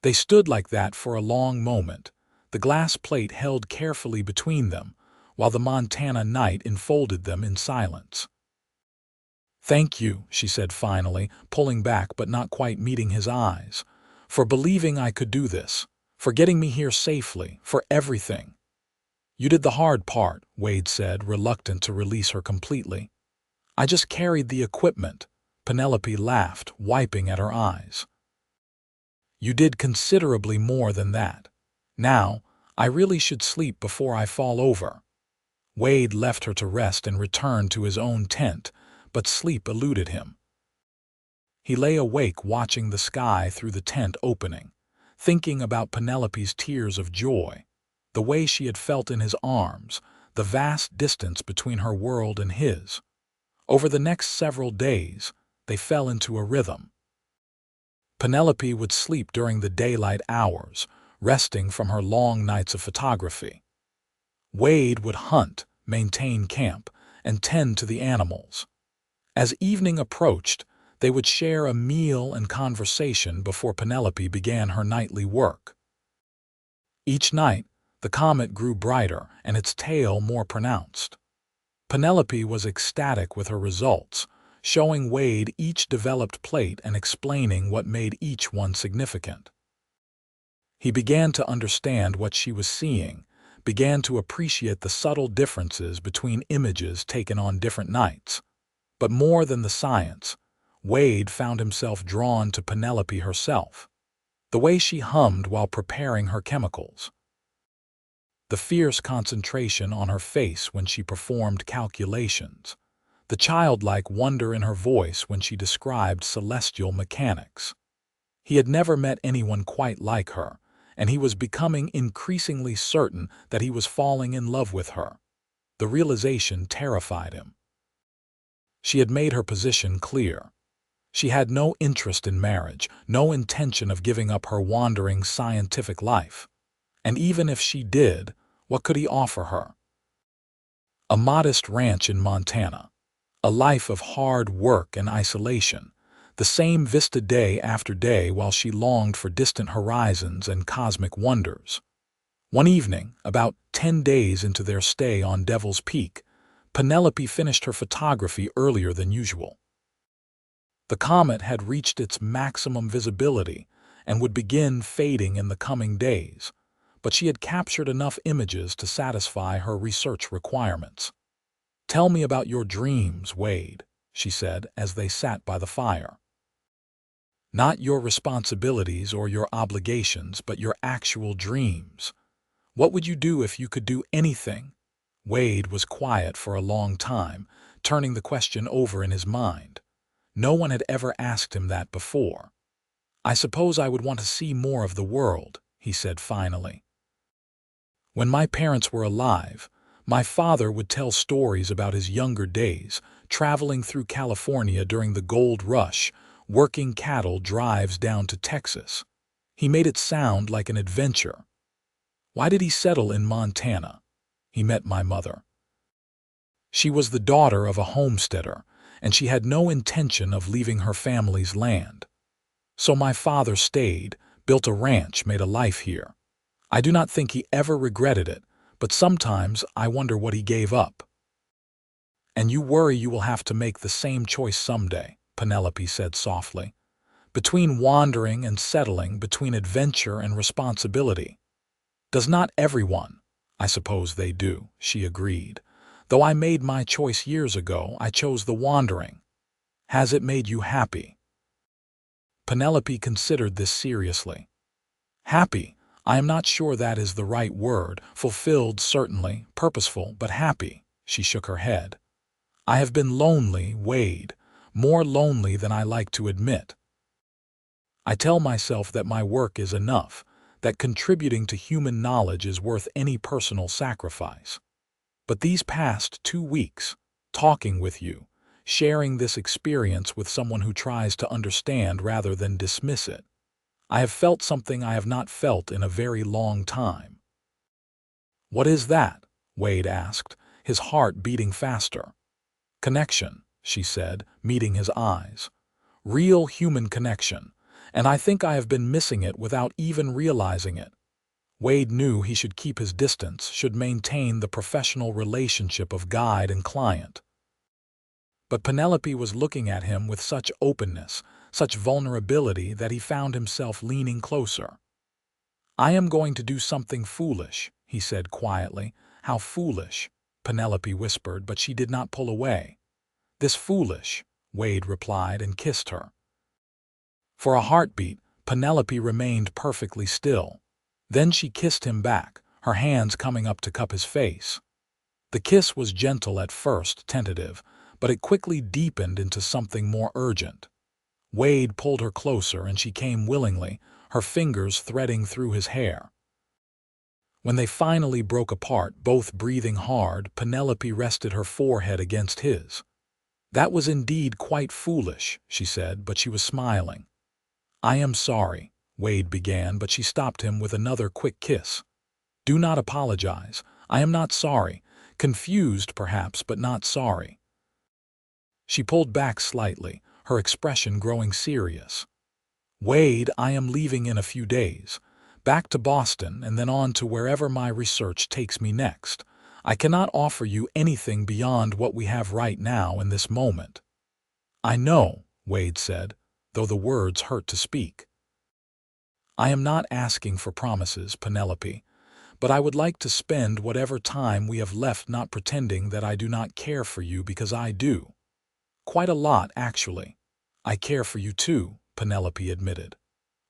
[SPEAKER 1] They stood like that for a long moment, the glass plate held carefully between them, while the Montana night enfolded them in silence. Thank you, she said finally, pulling back but not quite meeting his eyes, for believing I could do this, for getting me here safely, for everything. You did the hard part, Wade said, reluctant to release her completely. I just carried the equipment. Penelope laughed, wiping at her eyes. You did considerably more than that. Now, I really should sleep before I fall over. Wade left her to rest and returned to his own tent, but sleep eluded him. He lay awake watching the sky through the tent opening, thinking about Penelope's tears of joy, the way she had felt in his arms, the vast distance between her world and his. Over the next several days, they fell into a rhythm. Penelope would sleep during the daylight hours, resting from her long nights of photography. Wade would hunt, maintain camp, and tend to the animals. As evening approached, they would share a meal and conversation before Penelope began her nightly work. Each night, the comet grew brighter and its tail more pronounced. Penelope was ecstatic with her results, showing Wade each developed plate and explaining what made each one significant. He began to understand what she was seeing, began to appreciate the subtle differences between images taken on different nights. But more than the science, Wade found himself drawn to Penelope herself, the way she hummed while preparing her chemicals, the fierce concentration on her face when she performed calculations, the childlike wonder in her voice when she described celestial mechanics. He had never met anyone quite like her, and he was becoming increasingly certain that he was falling in love with her. The realization terrified him. She had made her position clear. She had no interest in marriage, no intention of giving up her wandering scientific life. And even if she did, what could he offer her? A modest ranch in Montana, a life of hard work and isolation, the same vista day after day while she longed for distant horizons and cosmic wonders. One evening, about 10 days into their stay on Devil's Peak, Penelope finished her photography earlier than usual. The comet had reached its maximum visibility and would begin fading in the coming days, but she had captured enough images to satisfy her research requirements. Tell me about your dreams, Wade, she said as they sat by the fire. Not your responsibilities or your obligations, but your actual dreams. What would you do if you could do anything? Wade was quiet for a long time, turning the question over in his mind. No one had ever asked him that before. I suppose I would want to see more of the world, he said finally. When my parents were alive, my father would tell stories about his younger days, traveling through California during the gold rush, working cattle drives down to Texas. He made it sound like an adventure. Why did he settle in Montana? He met my mother. She was the daughter of a homesteader, and she had no intention of leaving her family's land. So my father stayed, built a ranch, made a life here. I do not think he ever regretted it, but sometimes I wonder what he gave up. And you worry you will have to make the same choice someday, Penelope said softly. Between wandering and settling, between adventure and responsibility. Does not everyone? I suppose they do, she agreed. Though I made my choice years ago, I chose the wandering. Has it made you happy? Penelope considered this seriously. Happy? I am not sure that is the right word. Fulfilled, certainly, purposeful, but happy. She shook her head. I have been lonely, Wade, more lonely than I like to admit. I tell myself that my work is enough, that contributing to human knowledge is worth any personal sacrifice. But these past 2 weeks, talking with you, sharing this experience with someone who tries to understand rather than dismiss it, I have felt something I have not felt in a very long time. What is that? Wade asked, his heart beating faster. Connection, she said, meeting his eyes. Real human connection, and I think I have been missing it without even realizing it. Wade knew he should keep his distance, should maintain the professional relationship of guide and client. But Penelope was looking at him with such openness, such vulnerability that he found himself leaning closer. I am going to do something foolish, he said quietly. How foolish? Penelope whispered, but she did not pull away. This foolish, Wade replied and kissed her. For a heartbeat, Penelope remained perfectly still. Then she kissed him back, her hands coming up to cup his face. The kiss was gentle at first, tentative, but it quickly deepened into something more urgent. Wade pulled her closer and she came willingly, her fingers threading through his hair. When they finally broke apart, both breathing hard, Penelope rested her forehead against his. That was indeed quite foolish, she said, but she was smiling. I am sorry, Wade began, but she stopped him with another quick kiss. Do not apologize. I am not sorry. Confused, perhaps, but not sorry. She pulled back slightly, her expression growing serious. Wade, I am leaving in a few days. Back to Boston and then on to wherever my research takes me next. I cannot offer you anything beyond what we have right now in this moment. I know, Wade said, though the words hurt to speak. I am not asking for promises, Penelope, but I would like to spend whatever time we have left not pretending that I do not care for you, because I do. Quite a lot, actually. I care for you too, Penelope admitted.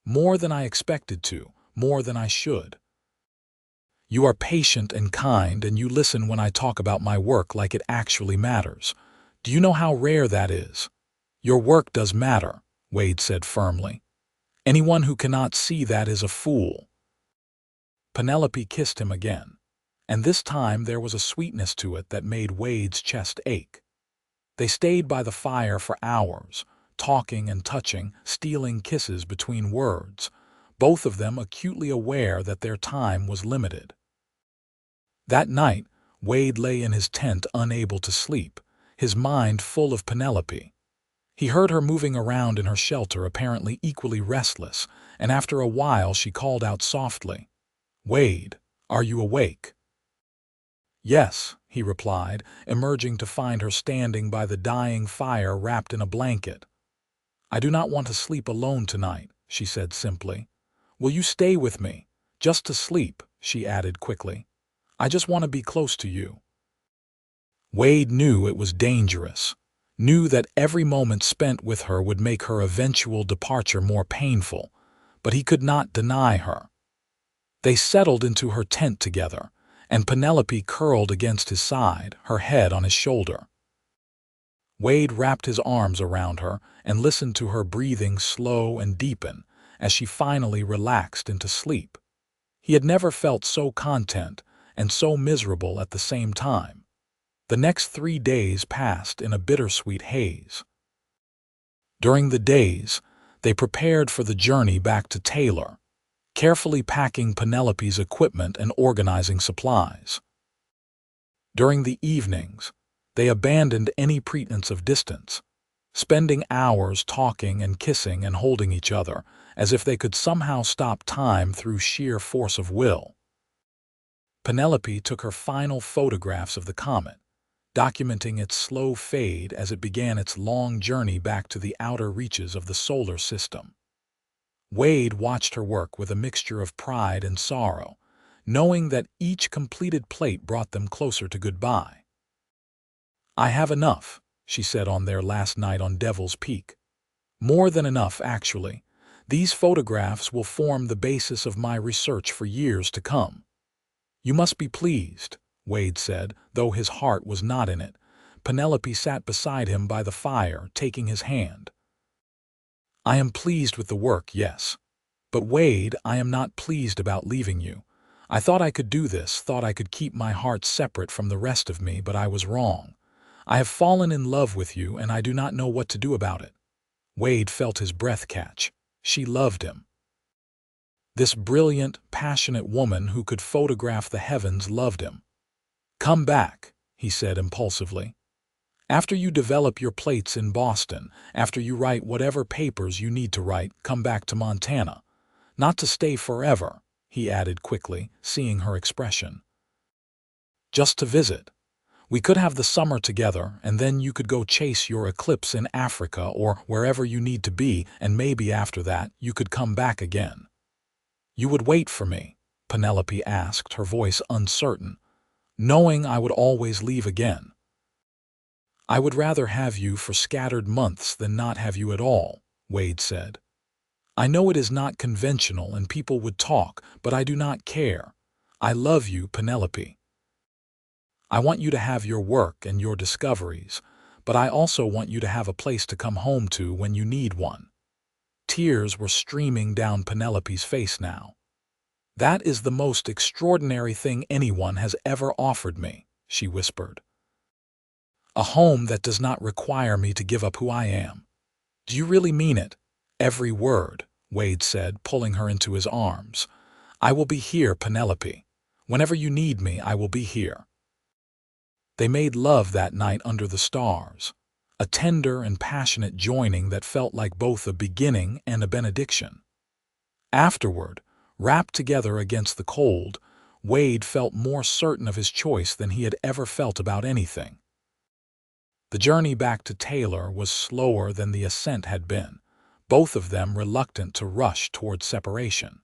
[SPEAKER 1] More than I expected to, more than I should. You are patient and kind, and you listen when I talk about my work like it actually matters. Do you know how rare that is? Your work does matter, Wade said firmly. Anyone who cannot see that is a fool. Penelope kissed him again, and this time there was a sweetness to it that made Wade's chest ache. They stayed by the fire for hours, talking and touching, stealing kisses between words, both of them acutely aware that their time was limited. That night, Wade lay in his tent unable to sleep, his mind full of Penelope. He heard her moving around in her shelter, apparently equally restless, and after a while she called out softly, Wade, are you awake? Yes, he replied, emerging to find her standing by the dying fire wrapped in a blanket. I do not want to sleep alone tonight, she said simply. Will you stay with me? Just to sleep, she added quickly. I just want to be close to you. Wade knew it was dangerous, knew that every moment spent with her would make her eventual departure more painful, but he could not deny her. They settled into her tent together, and Penelope curled against his side, her head on his shoulder. Wade wrapped his arms around her and listened to her breathing slow and deepen as she finally relaxed into sleep. He had never felt so content and so miserable at the same time. The next 3 days passed in a bittersweet haze. During the days, they prepared for the journey back to Taylor, carefully packing Penelope's equipment and organizing supplies. During the evenings, they abandoned any pretense of distance, spending hours talking and kissing and holding each other as if they could somehow stop time through sheer force of will. Penelope took her final photographs of the comet, documenting its slow fade as it began its long journey back to the outer reaches of the solar system. Wade watched her work with a mixture of pride and sorrow, knowing that each completed plate brought them closer to goodbye. "I have enough," she said on their last night on Devil's Peak. "More than enough, actually. These photographs will form the basis of my research for years to come." "You must be pleased," Wade said, though his heart was not in it. Penelope sat beside him by the fire, taking his hand. "I am pleased with the work, yes. But Wade, I am not pleased about leaving you. I thought I could do this, thought I could keep my heart separate from the rest of me, but I was wrong. I have fallen in love with you, and I do not know what to do about it." Wade felt his breath catch. She loved him. This brilliant, passionate woman who could photograph the heavens loved him. "Come back," he said impulsively. "After you develop your plates in Boston, after you write whatever papers you need to write, come back to Montana. Not to stay forever," he added quickly, seeing her expression. "Just to visit. We could have the summer together, and then you could go chase your eclipse in Africa or wherever you need to be, and maybe after that you could come back again." "You would wait for me?" Penelope asked, her voice uncertain. "Knowing I would always leave again." "I would rather have you for scattered months than not have you at all," Wade said. "I know it is not conventional and people would talk, but I do not care. I love you, Penelope. I want you to have your work and your discoveries, but I also want you to have a place to come home to when you need one." Tears were streaming down Penelope's face now. "That is the most extraordinary thing anyone has ever offered me," she whispered. "A home that does not require me to give up who I am." "Do you really mean it?" "Every word," Wade said, pulling her into his arms. "I will be here, Penelope. Whenever you need me, I will be here." They made love that night under the stars, a tender and passionate joining that felt like both a beginning and a benediction. Afterward, wrapped together against the cold, Wade felt more certain of his choice than he had ever felt about anything. The journey back to Taylor was slower than the ascent had been, both of them reluctant to rush toward separation.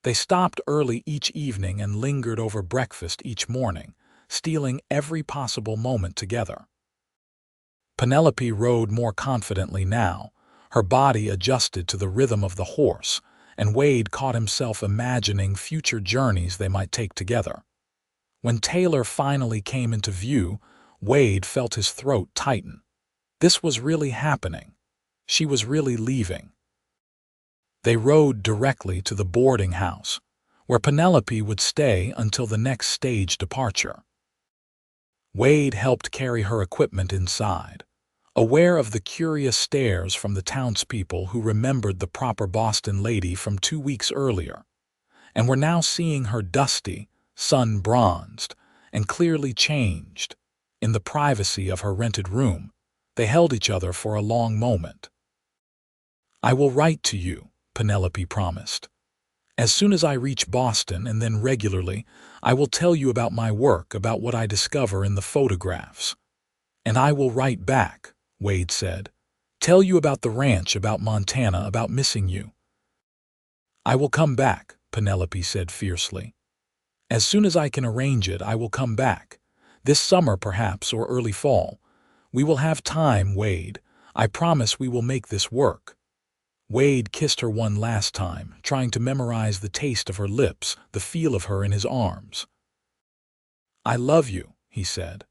[SPEAKER 1] They stopped early each evening and lingered over breakfast each morning, stealing every possible moment together. Penelope rode more confidently now, her body adjusted to the rhythm of the horse, and Wade caught himself imagining future journeys they might take together. When Taylor finally came into view, Wade felt his throat tighten. This was really happening. She was really leaving. They rode directly to the boarding house, where Penelope would stay until the next stage departure. Wade helped carry her equipment inside, aware of the curious stares from the townspeople who remembered the proper Boston lady from 2 weeks earlier, and were now seeing her dusty, sun-bronzed, and clearly changed. In the privacy of her rented room, they held each other for a long moment. "I will write to you," Penelope promised. "As soon as I reach Boston, and then regularly, I will tell you about my work, about what I discover in the photographs." "And I will write back," Wade said. "Tell you about the ranch, about Montana, about missing you." "I will come back," Penelope said fiercely. "As soon as I can arrange it, I will come back. This summer, perhaps, or early fall. We will have time, Wade. I promise we will make this work." Wade kissed her one last time, trying to memorize the taste of her lips, the feel of her in his arms. "I love you," he said.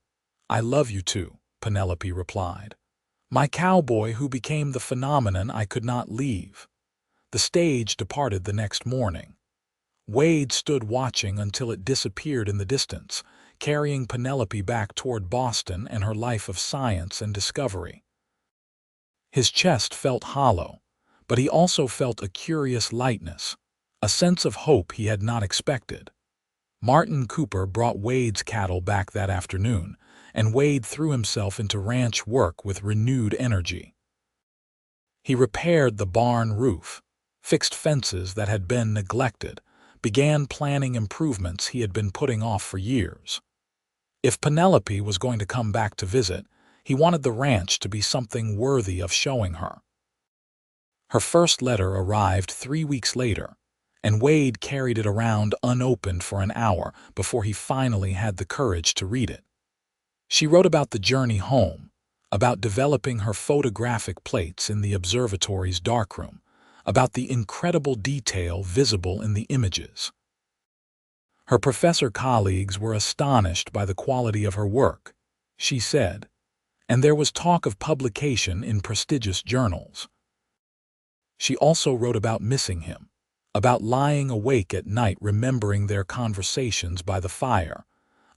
[SPEAKER 1] "I love you too," Penelope replied. "My cowboy who became the phenomenon I could not leave." The stage departed the next morning. Wade stood watching until it disappeared in the distance, carrying Penelope back toward Boston and her life of science and discovery. His chest felt hollow, but he also felt a curious lightness, a sense of hope he had not expected. Martin Cooper brought Wade's cattle back that afternoon, and Wade threw himself into ranch work with renewed energy. He repaired the barn roof, fixed fences that had been neglected, began planning improvements he had been putting off for years. If Penelope was going to come back to visit, he wanted the ranch to be something worthy of showing her. Her first letter arrived 3 weeks later, and Wade carried it around unopened for an hour before he finally had the courage to read it. She wrote about the journey home, about developing her photographic plates in the observatory's darkroom, about the incredible detail visible in the images. Her professor colleagues were astonished by the quality of her work, she said, and there was talk of publication in prestigious journals. She also wrote about missing him, about lying awake at night remembering their conversations by the fire,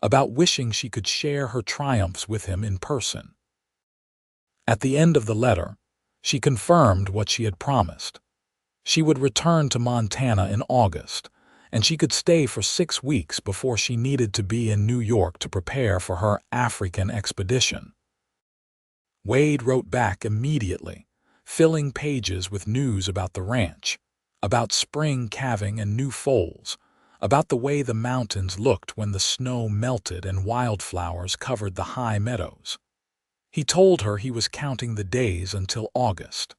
[SPEAKER 1] about wishing she could share her triumphs with him in person. At the end of the letter, she confirmed what she had promised. She would return to Montana in August, and she could stay for 6 weeks before she needed to be in New York to prepare for her African expedition. Wade wrote back immediately, filling pages with news about the ranch, about spring calving and new foals, about the way the mountains looked when the snow melted and wildflowers covered the high meadows. He told her he was counting the days until August.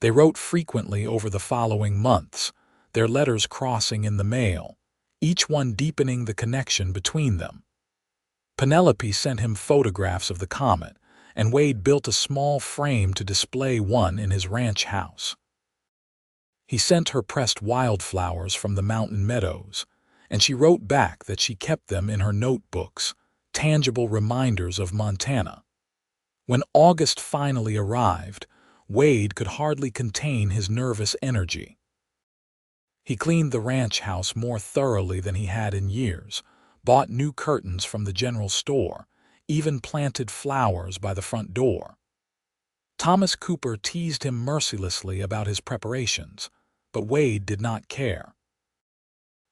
[SPEAKER 1] They wrote frequently over the following months, their letters crossing in the mail, each one deepening the connection between them. Penelope sent him photographs of the comet, and Wade built a small frame to display one in his ranch house. He sent her pressed wildflowers from the mountain meadows, and she wrote back that she kept them in her notebooks, tangible reminders of Montana. When August finally arrived, Wade could hardly contain his nervous energy. He cleaned the ranch house more thoroughly than he had in years, bought new curtains from the general store, even planted flowers by the front door. Thomas Cooper teased him mercilessly about his preparations, but Wade did not care.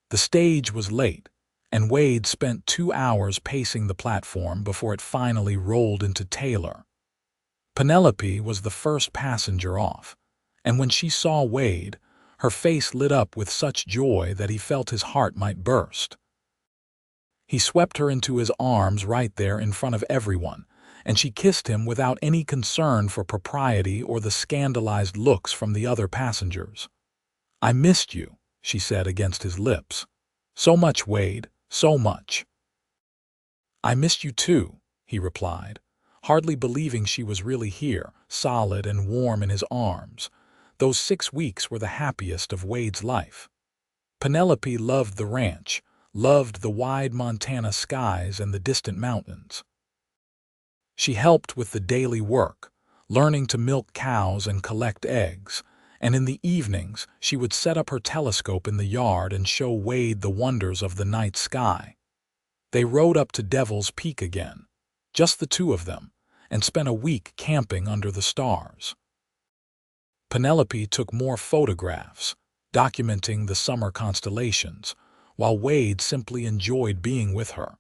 [SPEAKER 1] The stage was late, and Wade spent 2 hours pacing the platform before it finally rolled into Taylor. Penelope was the first passenger off, and when she saw Wade, her face lit up with such joy that he felt his heart might burst. He swept her into his arms right there in front of everyone, and she kissed him without any concern for propriety or the scandalized looks from the other passengers. "I missed you," she said against his lips. "So much, Wade, so much." "I missed you too," he replied, hardly believing she was really here, solid and warm in his arms. Those 6 weeks were the happiest of Wade's life. Penelope loved the ranch, loved the wide Montana skies and the distant mountains. She helped with the daily work, learning to milk cows and collect eggs, and in the evenings she would set up her telescope in the yard and show Wade the wonders of the night sky. They rode up to Devil's Peak again, just the two of them, and spent a week camping under the stars. Penelope took more photographs, documenting the summer constellations, while Wade simply enjoyed being with her.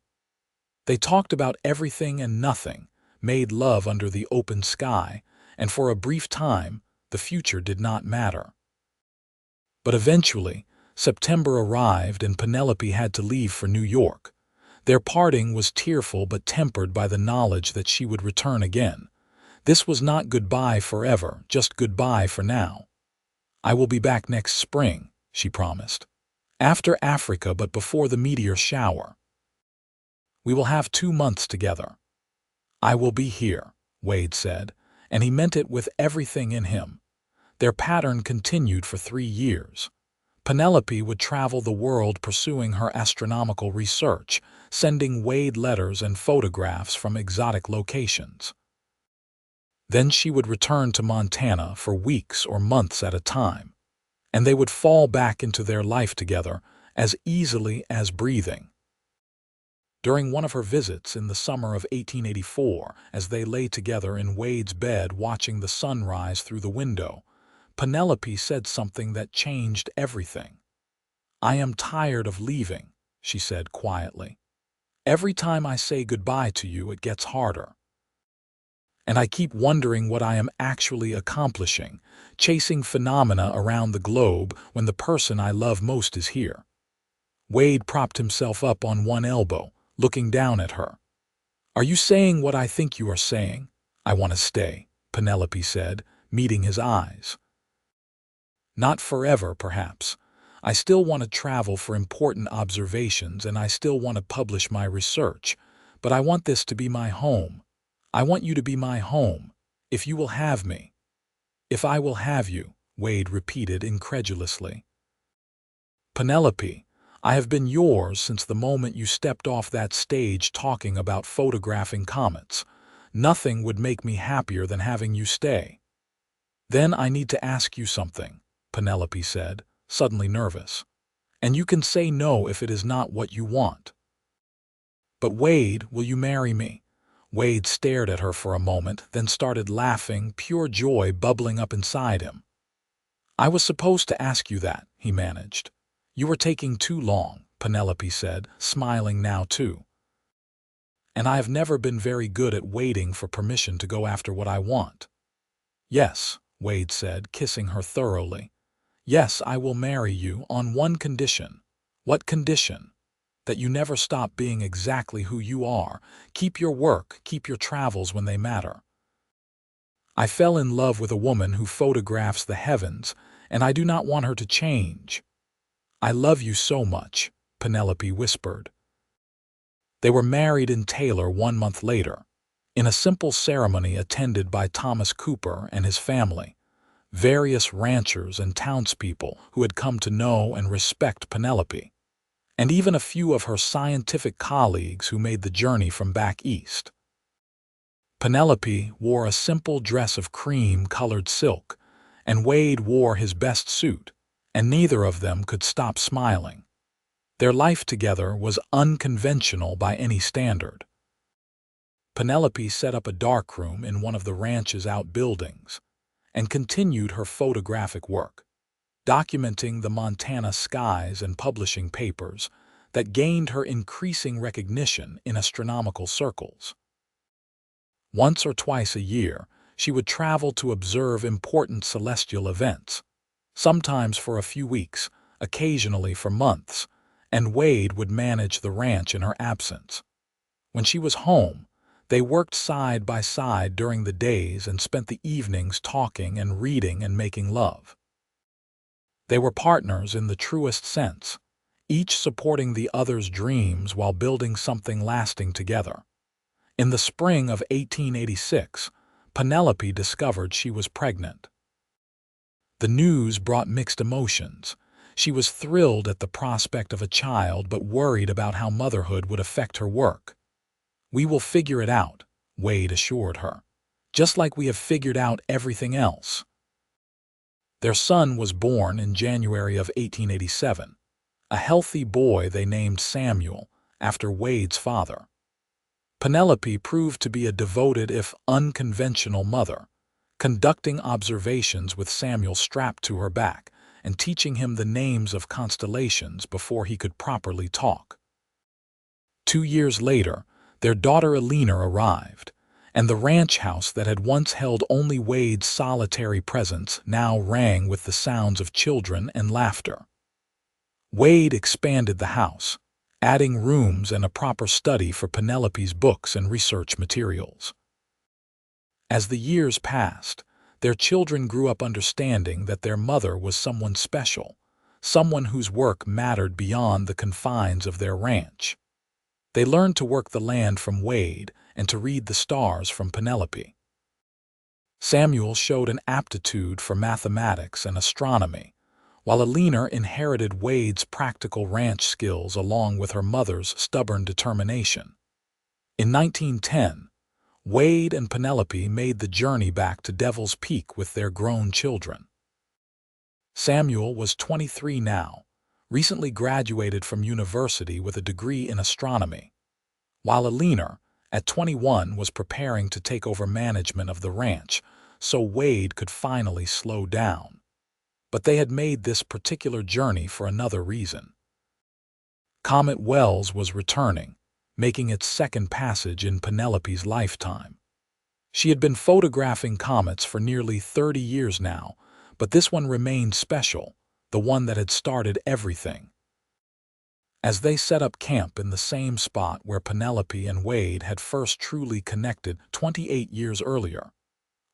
[SPEAKER 1] They talked about everything and nothing, made love under the open sky, and for a brief time, the future did not matter. But eventually, September arrived and Penelope had to leave for New York. Their parting was tearful but tempered by the knowledge that she would return again. This was not goodbye forever, just goodbye for now. "I will be back next spring," she promised. "After Africa but before the meteor shower. We will have 2 months together." "I will be here," Wade said, and he meant it with everything in him. Their pattern continued for 3 years. Penelope would travel the world pursuing her astronomical research, sending Wade letters and photographs from exotic locations. Then she would return to Montana for weeks or months at a time, and they would fall back into their life together as easily as breathing. During one of her visits in the summer of 1884, as they lay together in Wade's bed watching the sun rise through the window, Penelope said something that changed everything. "I am tired of leaving," she said quietly. "Every time I say goodbye to you, it gets harder. And I keep wondering what I am actually accomplishing, chasing phenomena around the globe when the person I love most is here." Wade propped himself up on one elbow, looking down at her. "Are you saying what I think you are saying?" "I want to stay," Penelope said, meeting his eyes. "Not forever, perhaps. I still want to travel for important observations and I still want to publish my research, but I want this to be my home. I want you to be my home, if you will have me." "If I will have you," Wade repeated incredulously. "Penelope, I have been yours since the moment you stepped off that stage talking about photographing comets. Nothing would make me happier than having you stay." "Then I need to ask you something," Penelope said, suddenly nervous. "And you can say no if it is not what you want." "But Wade, will you marry me?" Wade stared at her for a moment, then started laughing, pure joy bubbling up inside him. "I was supposed to ask you that," he managed. "You were taking too long," Penelope said, smiling now too. "And I have never been very good at waiting for permission to go after what I want." "Yes," Wade said, kissing her thoroughly. "Yes, I will marry you on one condition." "What condition?" "That you never stop being exactly who you are. Keep your work, keep your travels when they matter." "I fell in love with a woman who photographs the heavens, and I do not want her to change." "I love you so much," Penelope whispered. They were married in Taylor 1 month later, in a simple ceremony attended by Thomas Cooper and his family, various ranchers and townspeople who had come to know and respect Penelope, and even a few of her scientific colleagues who made the journey from back east. Penelope wore a simple dress of cream-colored silk, and Wade wore his best suit, and neither of them could stop smiling. Their life together was unconventional by any standard. Penelope set up a darkroom in one of the ranch's outbuildings and continued her photographic work, documenting the Montana skies and publishing papers that gained her increasing recognition in astronomical circles. Once or twice a year, she would travel to observe important celestial events, sometimes for a few weeks, occasionally for months, and Wade would manage the ranch in her absence. When she was home, they worked side by side during the days and spent the evenings talking and reading and making love. They were partners in the truest sense, each supporting the other's dreams while building something lasting together. In the spring of 1886, Penelope discovered she was pregnant. The news brought mixed emotions. She was thrilled at the prospect of a child but worried about how motherhood would affect her work. "We will figure it out," Wade assured her, "just like we have figured out everything else." Their son was born in January of 1887, a healthy boy they named Samuel, after Wade's father. Penelope proved to be a devoted if unconventional mother, conducting observations with Samuel strapped to her back and teaching him the names of constellations before he could properly talk. 2 years later, their daughter Alina arrived, and the ranch house that had once held only Wade's solitary presence now rang with the sounds of children and laughter. Wade expanded the house, adding rooms and a proper study for Penelope's books and research materials. As the years passed, their children grew up understanding that their mother was someone special, someone whose work mattered beyond the confines of their ranch. They learned to work the land from Wade and to read the stars from Penelope. Samuel showed an aptitude for mathematics and astronomy, while Alina inherited Wade's practical ranch skills along with her mother's stubborn determination. In 1910, Wade and Penelope made the journey back to Devil's Peak with their grown children. Samuel was 23 now, recently graduated from university with a degree in astronomy. while Alina, at 21, was preparing to take over management of the ranch, so Wade could finally slow down. But they had made this particular journey for another reason. Comet Wells was returning, making its second passage in Penelope's lifetime. She had been photographing comets for nearly 30 years now, but this one remained special, the one that had started everything. As they set up camp in the same spot where Penelope and Wade had first truly connected 28 years earlier,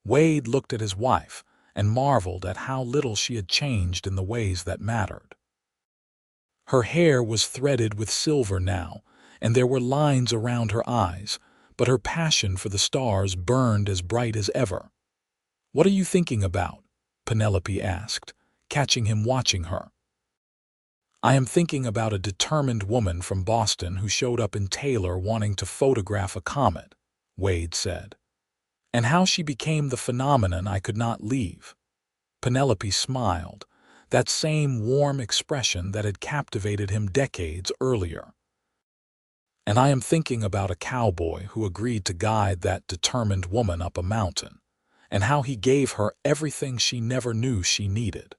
[SPEAKER 1] Wade looked at his wife and marveled at how little she had changed in the ways that mattered. Her hair was threaded with silver now, and there were lines around her eyes, but her passion for the stars burned as bright as ever. "What are you thinking about?" Penelope asked, catching him watching her. "I am thinking about a determined woman from Boston who showed up in Taylor wanting to photograph a comet," Wade said, "and how she became the phenomenon I could not leave." Penelope smiled, that same warm expression that had captivated him decades earlier. "And I am thinking about a cowboy who agreed to guide that determined woman up a mountain, and how he gave her everything she never knew she needed."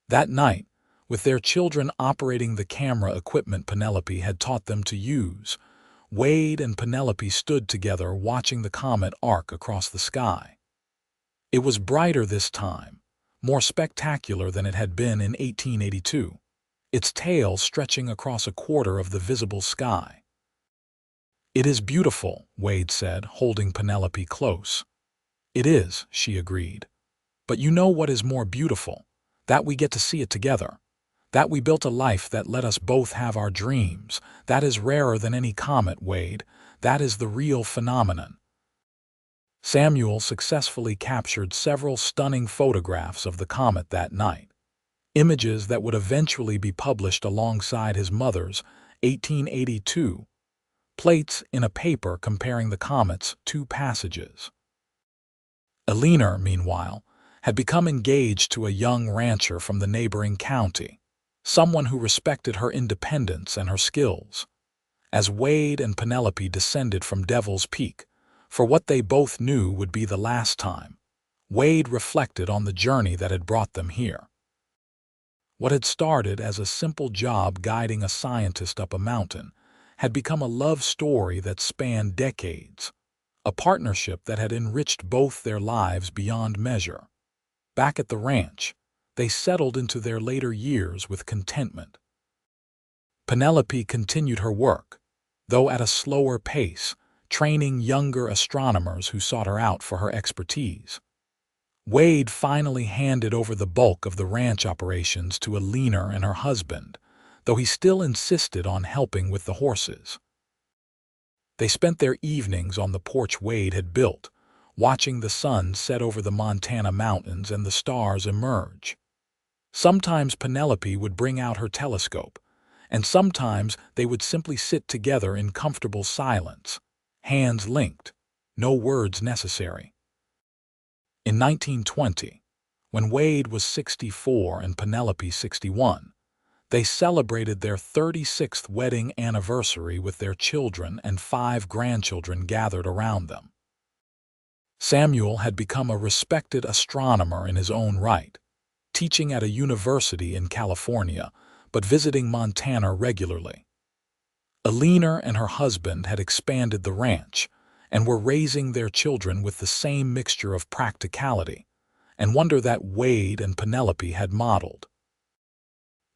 [SPEAKER 1] That night, with their children operating the camera equipment Penelope had taught them to use, Wade and Penelope stood together watching the comet arc across the sky. It was brighter this time, more spectacular than it had been in 1882, its tail stretching across a quarter of the visible sky. "It is beautiful," Wade said, holding Penelope close. "It is," she agreed. "But you know what is more beautiful? That we get to see it together. That we built a life that let us both have our dreams. That is rarer than any comet, Wade. That is the real phenomenon." Samuel successfully captured several stunning photographs of the comet that night, images that would eventually be published alongside his mother's 1882 plates in a paper comparing the comet's two passages. Alina, meanwhile, had become engaged to a young rancher from the neighboring county, someone who respected her independence and her skills. As Wade and Penelope descended from Devil's Peak, for what they both knew would be the last time, Wade reflected on the journey that had brought them here. What had started as a simple job guiding a scientist up a mountain had become a love story that spanned decades, a partnership that had enriched both their lives beyond measure. Back at the ranch, they settled into their later years with contentment. Penelope continued her work, though at a slower pace, training younger astronomers who sought her out for her expertise. Wade finally handed over the bulk of the ranch operations to Alina and her husband, though he still insisted on helping with the horses. They spent their evenings on the porch Wade had built, watching the sun set over the Montana mountains and the stars emerge. Sometimes Penelope would bring out her telescope, and sometimes they would simply sit together in comfortable silence, hands linked, no words necessary. In 1920, when Wade was 64 and Penelope 61, they celebrated their 36th wedding anniversary with their children and 5 grandchildren gathered around them. Samuel had become a respected astronomer in his own right, teaching at a university in California, but visiting Montana regularly. Alina and her husband had expanded the ranch and were raising their children with the same mixture of practicality and wonder that Wade and Penelope had modeled.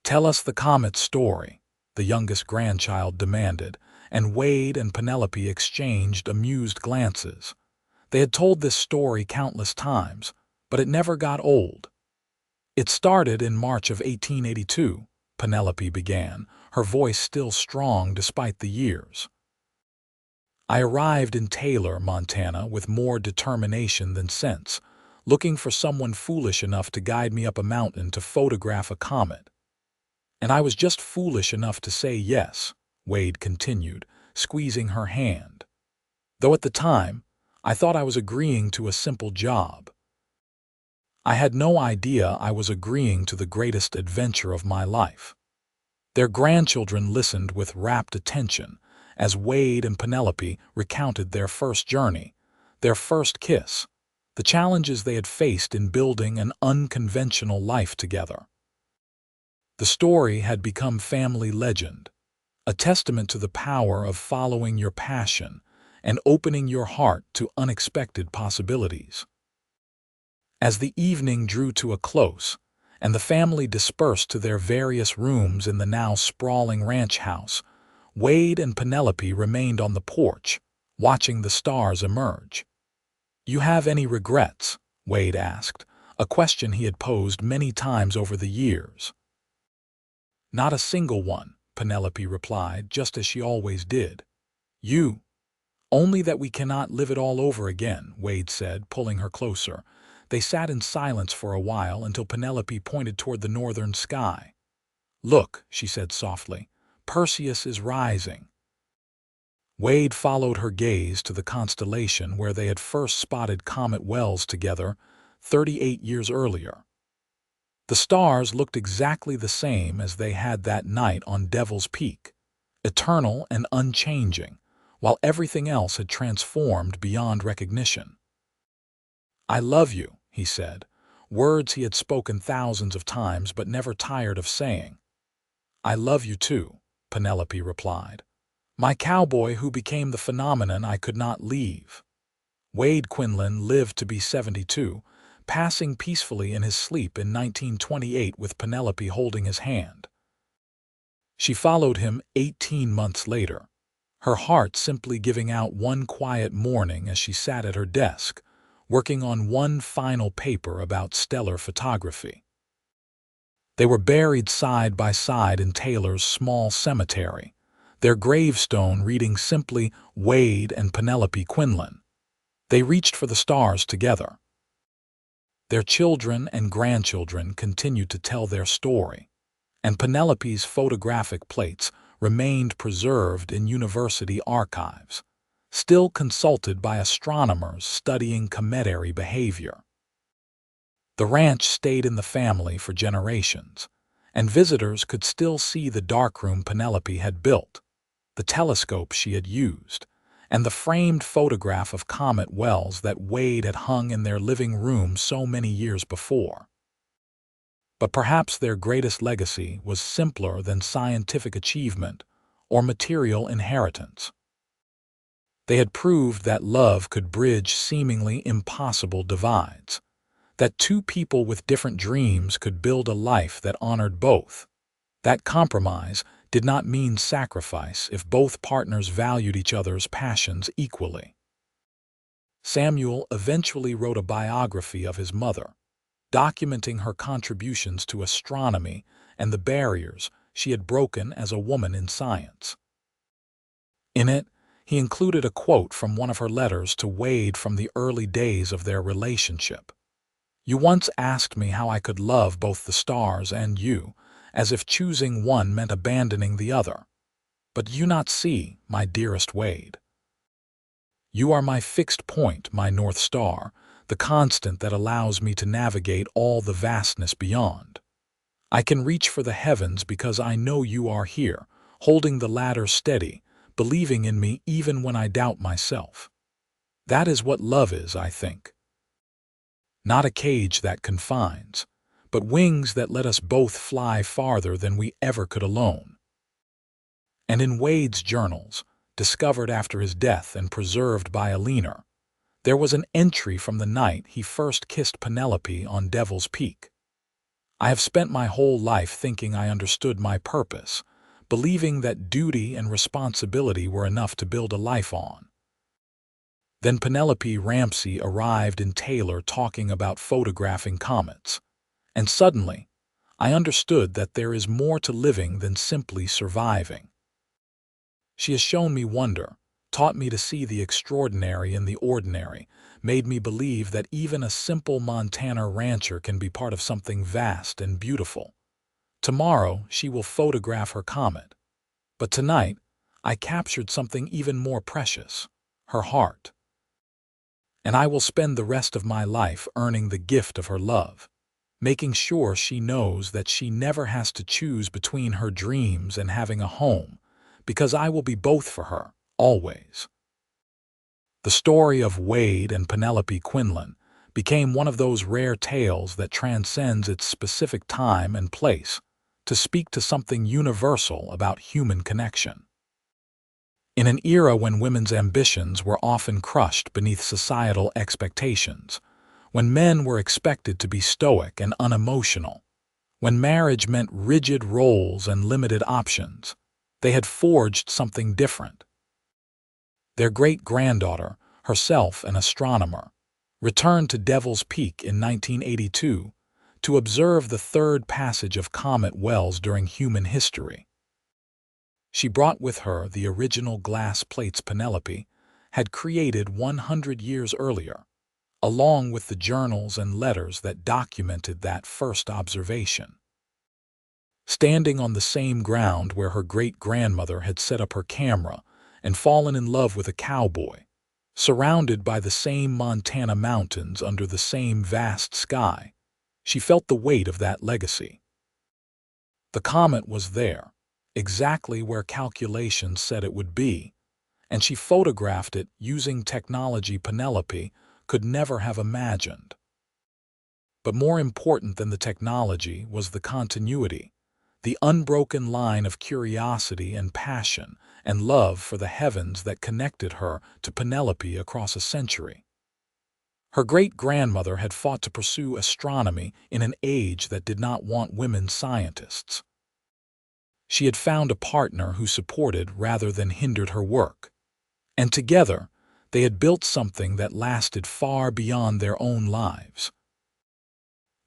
[SPEAKER 1] "Tell us the comet story," the youngest grandchild demanded, and Wade and Penelope exchanged amused glances. They had told this story countless times, but it never got old. "It started in March of 1882, Penelope began, her voice still strong despite the years. "I arrived in Taylor, Montana, with more determination than sense, looking for someone foolish enough to guide me up a mountain to photograph a comet. And I was just foolish enough to say yes," Wade continued, squeezing her hand. "Though at the time, I thought I was agreeing to a simple job. I had no idea I was agreeing to the greatest adventure of my life." Their grandchildren listened with rapt attention, as Wade and Penelope recounted their first journey, their first kiss, the challenges they had faced in building an unconventional life together. The story had become family legend, a testament to the power of following your passion and opening your heart to unexpected possibilities. As the evening drew to a close, and the family dispersed to their various rooms in the now sprawling ranch house, Wade and Penelope remained on the porch, watching the stars emerge. "You have any regrets?" Wade asked, a question he had posed many times over the years. "Not a single one," Penelope replied, just as she always did. "You? Only that we cannot live it all over again," Wade said, pulling her closer. They sat in silence for a while until Penelope pointed toward the northern sky. "Look," she said softly, "Perseus is rising." Wade followed her gaze to the constellation where they had first spotted Comet Wells together 38 years earlier. The stars looked exactly the same as they had that night on Devil's Peak, eternal and unchanging, while everything else had transformed beyond recognition. "I love you," he said, words he had spoken thousands of times but never tired of saying. "I love you too," Penelope replied. "My cowboy who became the phenomenon I could not leave." Wade Quinlan lived to be 72, passing peacefully in his sleep in 1928 with Penelope holding his hand. She followed him 18 months later, her heart simply giving out one quiet morning as she sat at her desk, working on one final paper about stellar photography. They were buried side by side in Taylor's small cemetery, their gravestone reading simply Wade and Penelope Quinlan. They reached for the stars together. Their children and grandchildren continued to tell their story, and Penelope's photographic plates remained preserved in university archives, still consulted by astronomers studying cometary behavior. The ranch stayed in the family for generations, and visitors could still see the darkroom Penelope had built, the telescope she had used, and the framed photograph of Comet Wells that Wade had hung in their living room so many years before. But perhaps their greatest legacy was simpler than scientific achievement or material inheritance. They had proved that love could bridge seemingly impossible divides, that two people with different dreams could build a life that honored both, that compromise did not mean sacrifice if both partners valued each other's passions equally. Samuel eventually wrote a biography of his mother, documenting her contributions to astronomy and the barriers she had broken as a woman in science. In it, he included a quote from one of her letters to Wade from the early days of their relationship. "You once asked me how I could love both the stars and you, as if choosing one meant abandoning the other. But you not see, my dearest Wade. You are my fixed point, my North Star, the constant that allows me to navigate all the vastness beyond. I can reach for the heavens because I know you are here, holding the ladder steady, believing in me even when I doubt myself. That is what love is, I think. Not a cage that confines, but wings that let us both fly farther than we ever could alone." And in Wade's journals, discovered after his death and preserved by a leaner, there was an entry from the night he first kissed Penelope on Devil's Peak. "I have spent my whole life thinking I understood my purpose, believing that duty and responsibility were enough to build a life on." Then Penelope Ramsey arrived in Taylor talking about photographing comets, and suddenly, I understood that there is more to living than simply surviving. She has shown me wonder, taught me to see the extraordinary in the ordinary, made me believe that even a simple Montana rancher can be part of something vast and beautiful. Tomorrow she will photograph her comet, but tonight I captured something even more precious, her heart. And I will spend the rest of my life earning the gift of her love, making sure she knows that she never has to choose between her dreams and having a home, because I will be both for her, always. The story of Wade and Penelope Quinlan became one of those rare tales that transcends its specific time and place to speak to something universal about human connection. In an era when women's ambitions were often crushed beneath societal expectations, when men were expected to be stoic and unemotional, when marriage meant rigid roles and limited options, they had forged something different. Their great-granddaughter, herself an astronomer, returned to Devil's Peak in 1982 to observe the third passage of Comet Wells during human history. She brought with her the original glass plates Penelope had created 100 years earlier, along with the journals and letters that documented that first observation. Standing on the same ground where her great-grandmother had set up her camera and fallen in love with a cowboy, surrounded by the same Montana mountains under the same vast sky, she felt the weight of that legacy. The comet was there, exactly where calculations said it would be, and she photographed it using technology Penelope could never have imagined. But more important than the technology was the continuity, the unbroken line of curiosity and passion and love for the heavens that connected her to Penelope across a century. Her great-grandmother had fought to pursue astronomy in an age that did not want women scientists. She had found a partner who supported rather than hindered her work, and together they had built something that lasted far beyond their own lives.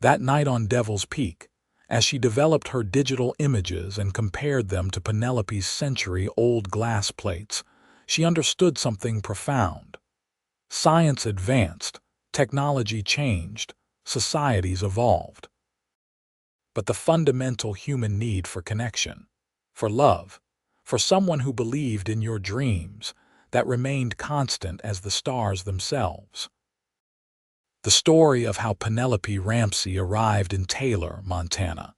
[SPEAKER 1] That night on Devil's Peak, as she developed her digital images and compared them to Penelope's century-old glass plates, she understood something profound. Science advanced, technology changed, societies evolved. But the fundamental human need for connection, for love, for someone who believed in your dreams, that remained constant as the stars themselves. The story of how Penelope Ramsey arrived in Taylor, Montana,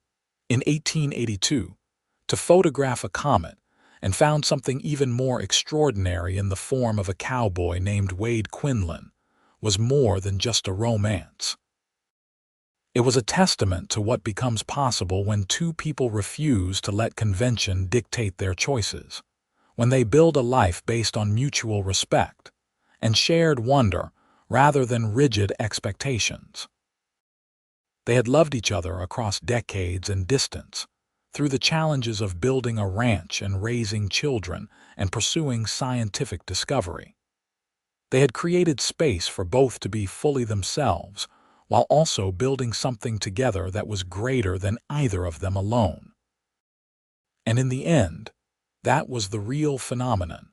[SPEAKER 1] in 1882, to photograph a comet and found something even more extraordinary in the form of a cowboy named Wade Quinlan, was more than just a romance. It was a testament to what becomes possible when two people refuse to let convention dictate their choices, when they build a life based on mutual respect and shared wonder rather than rigid expectations. They had loved each other across decades and distance, through the challenges of building a ranch and raising children and pursuing scientific discovery. They had created space for both to be fully themselves, while also building something together that was greater than either of them alone. And in the end, that was the real phenomenon.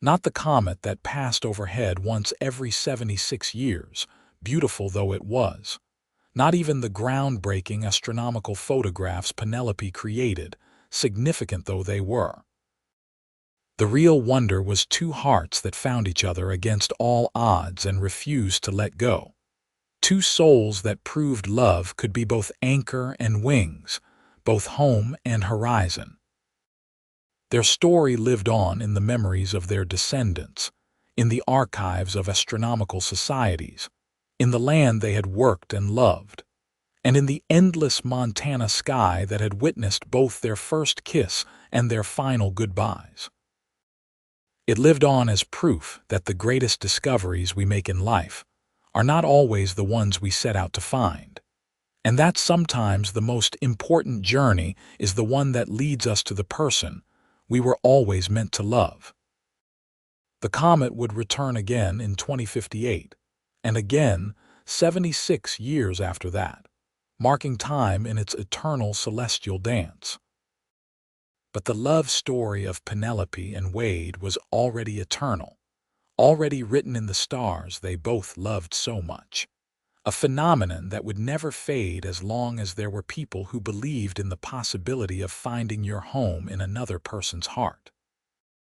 [SPEAKER 1] Not the comet that passed overhead once every 76 years, beautiful though it was. Not even the groundbreaking astronomical photographs Penelope created, significant though they were. The real wonder was two hearts that found each other against all odds and refused to let go. Two souls that proved love could be both anchor and wings, both home and horizon. Their story lived on in the memories of their descendants, in the archives of astronomical societies, in the land they had worked and loved, and in the endless Montana sky that had witnessed both their first kiss and their final goodbyes. It lived on as proof that the greatest discoveries we make in life are not always the ones we set out to find, and that sometimes the most important journey is the one that leads us to the person we were always meant to love. The comet would return again in 2058, and again 76 years after that, marking time in its eternal celestial dance. But the love story of Penelope and Wade was already eternal, already written in the stars they both loved so much. A phenomenon that would never fade as long as there were people who believed in the possibility of finding your home in another person's heart.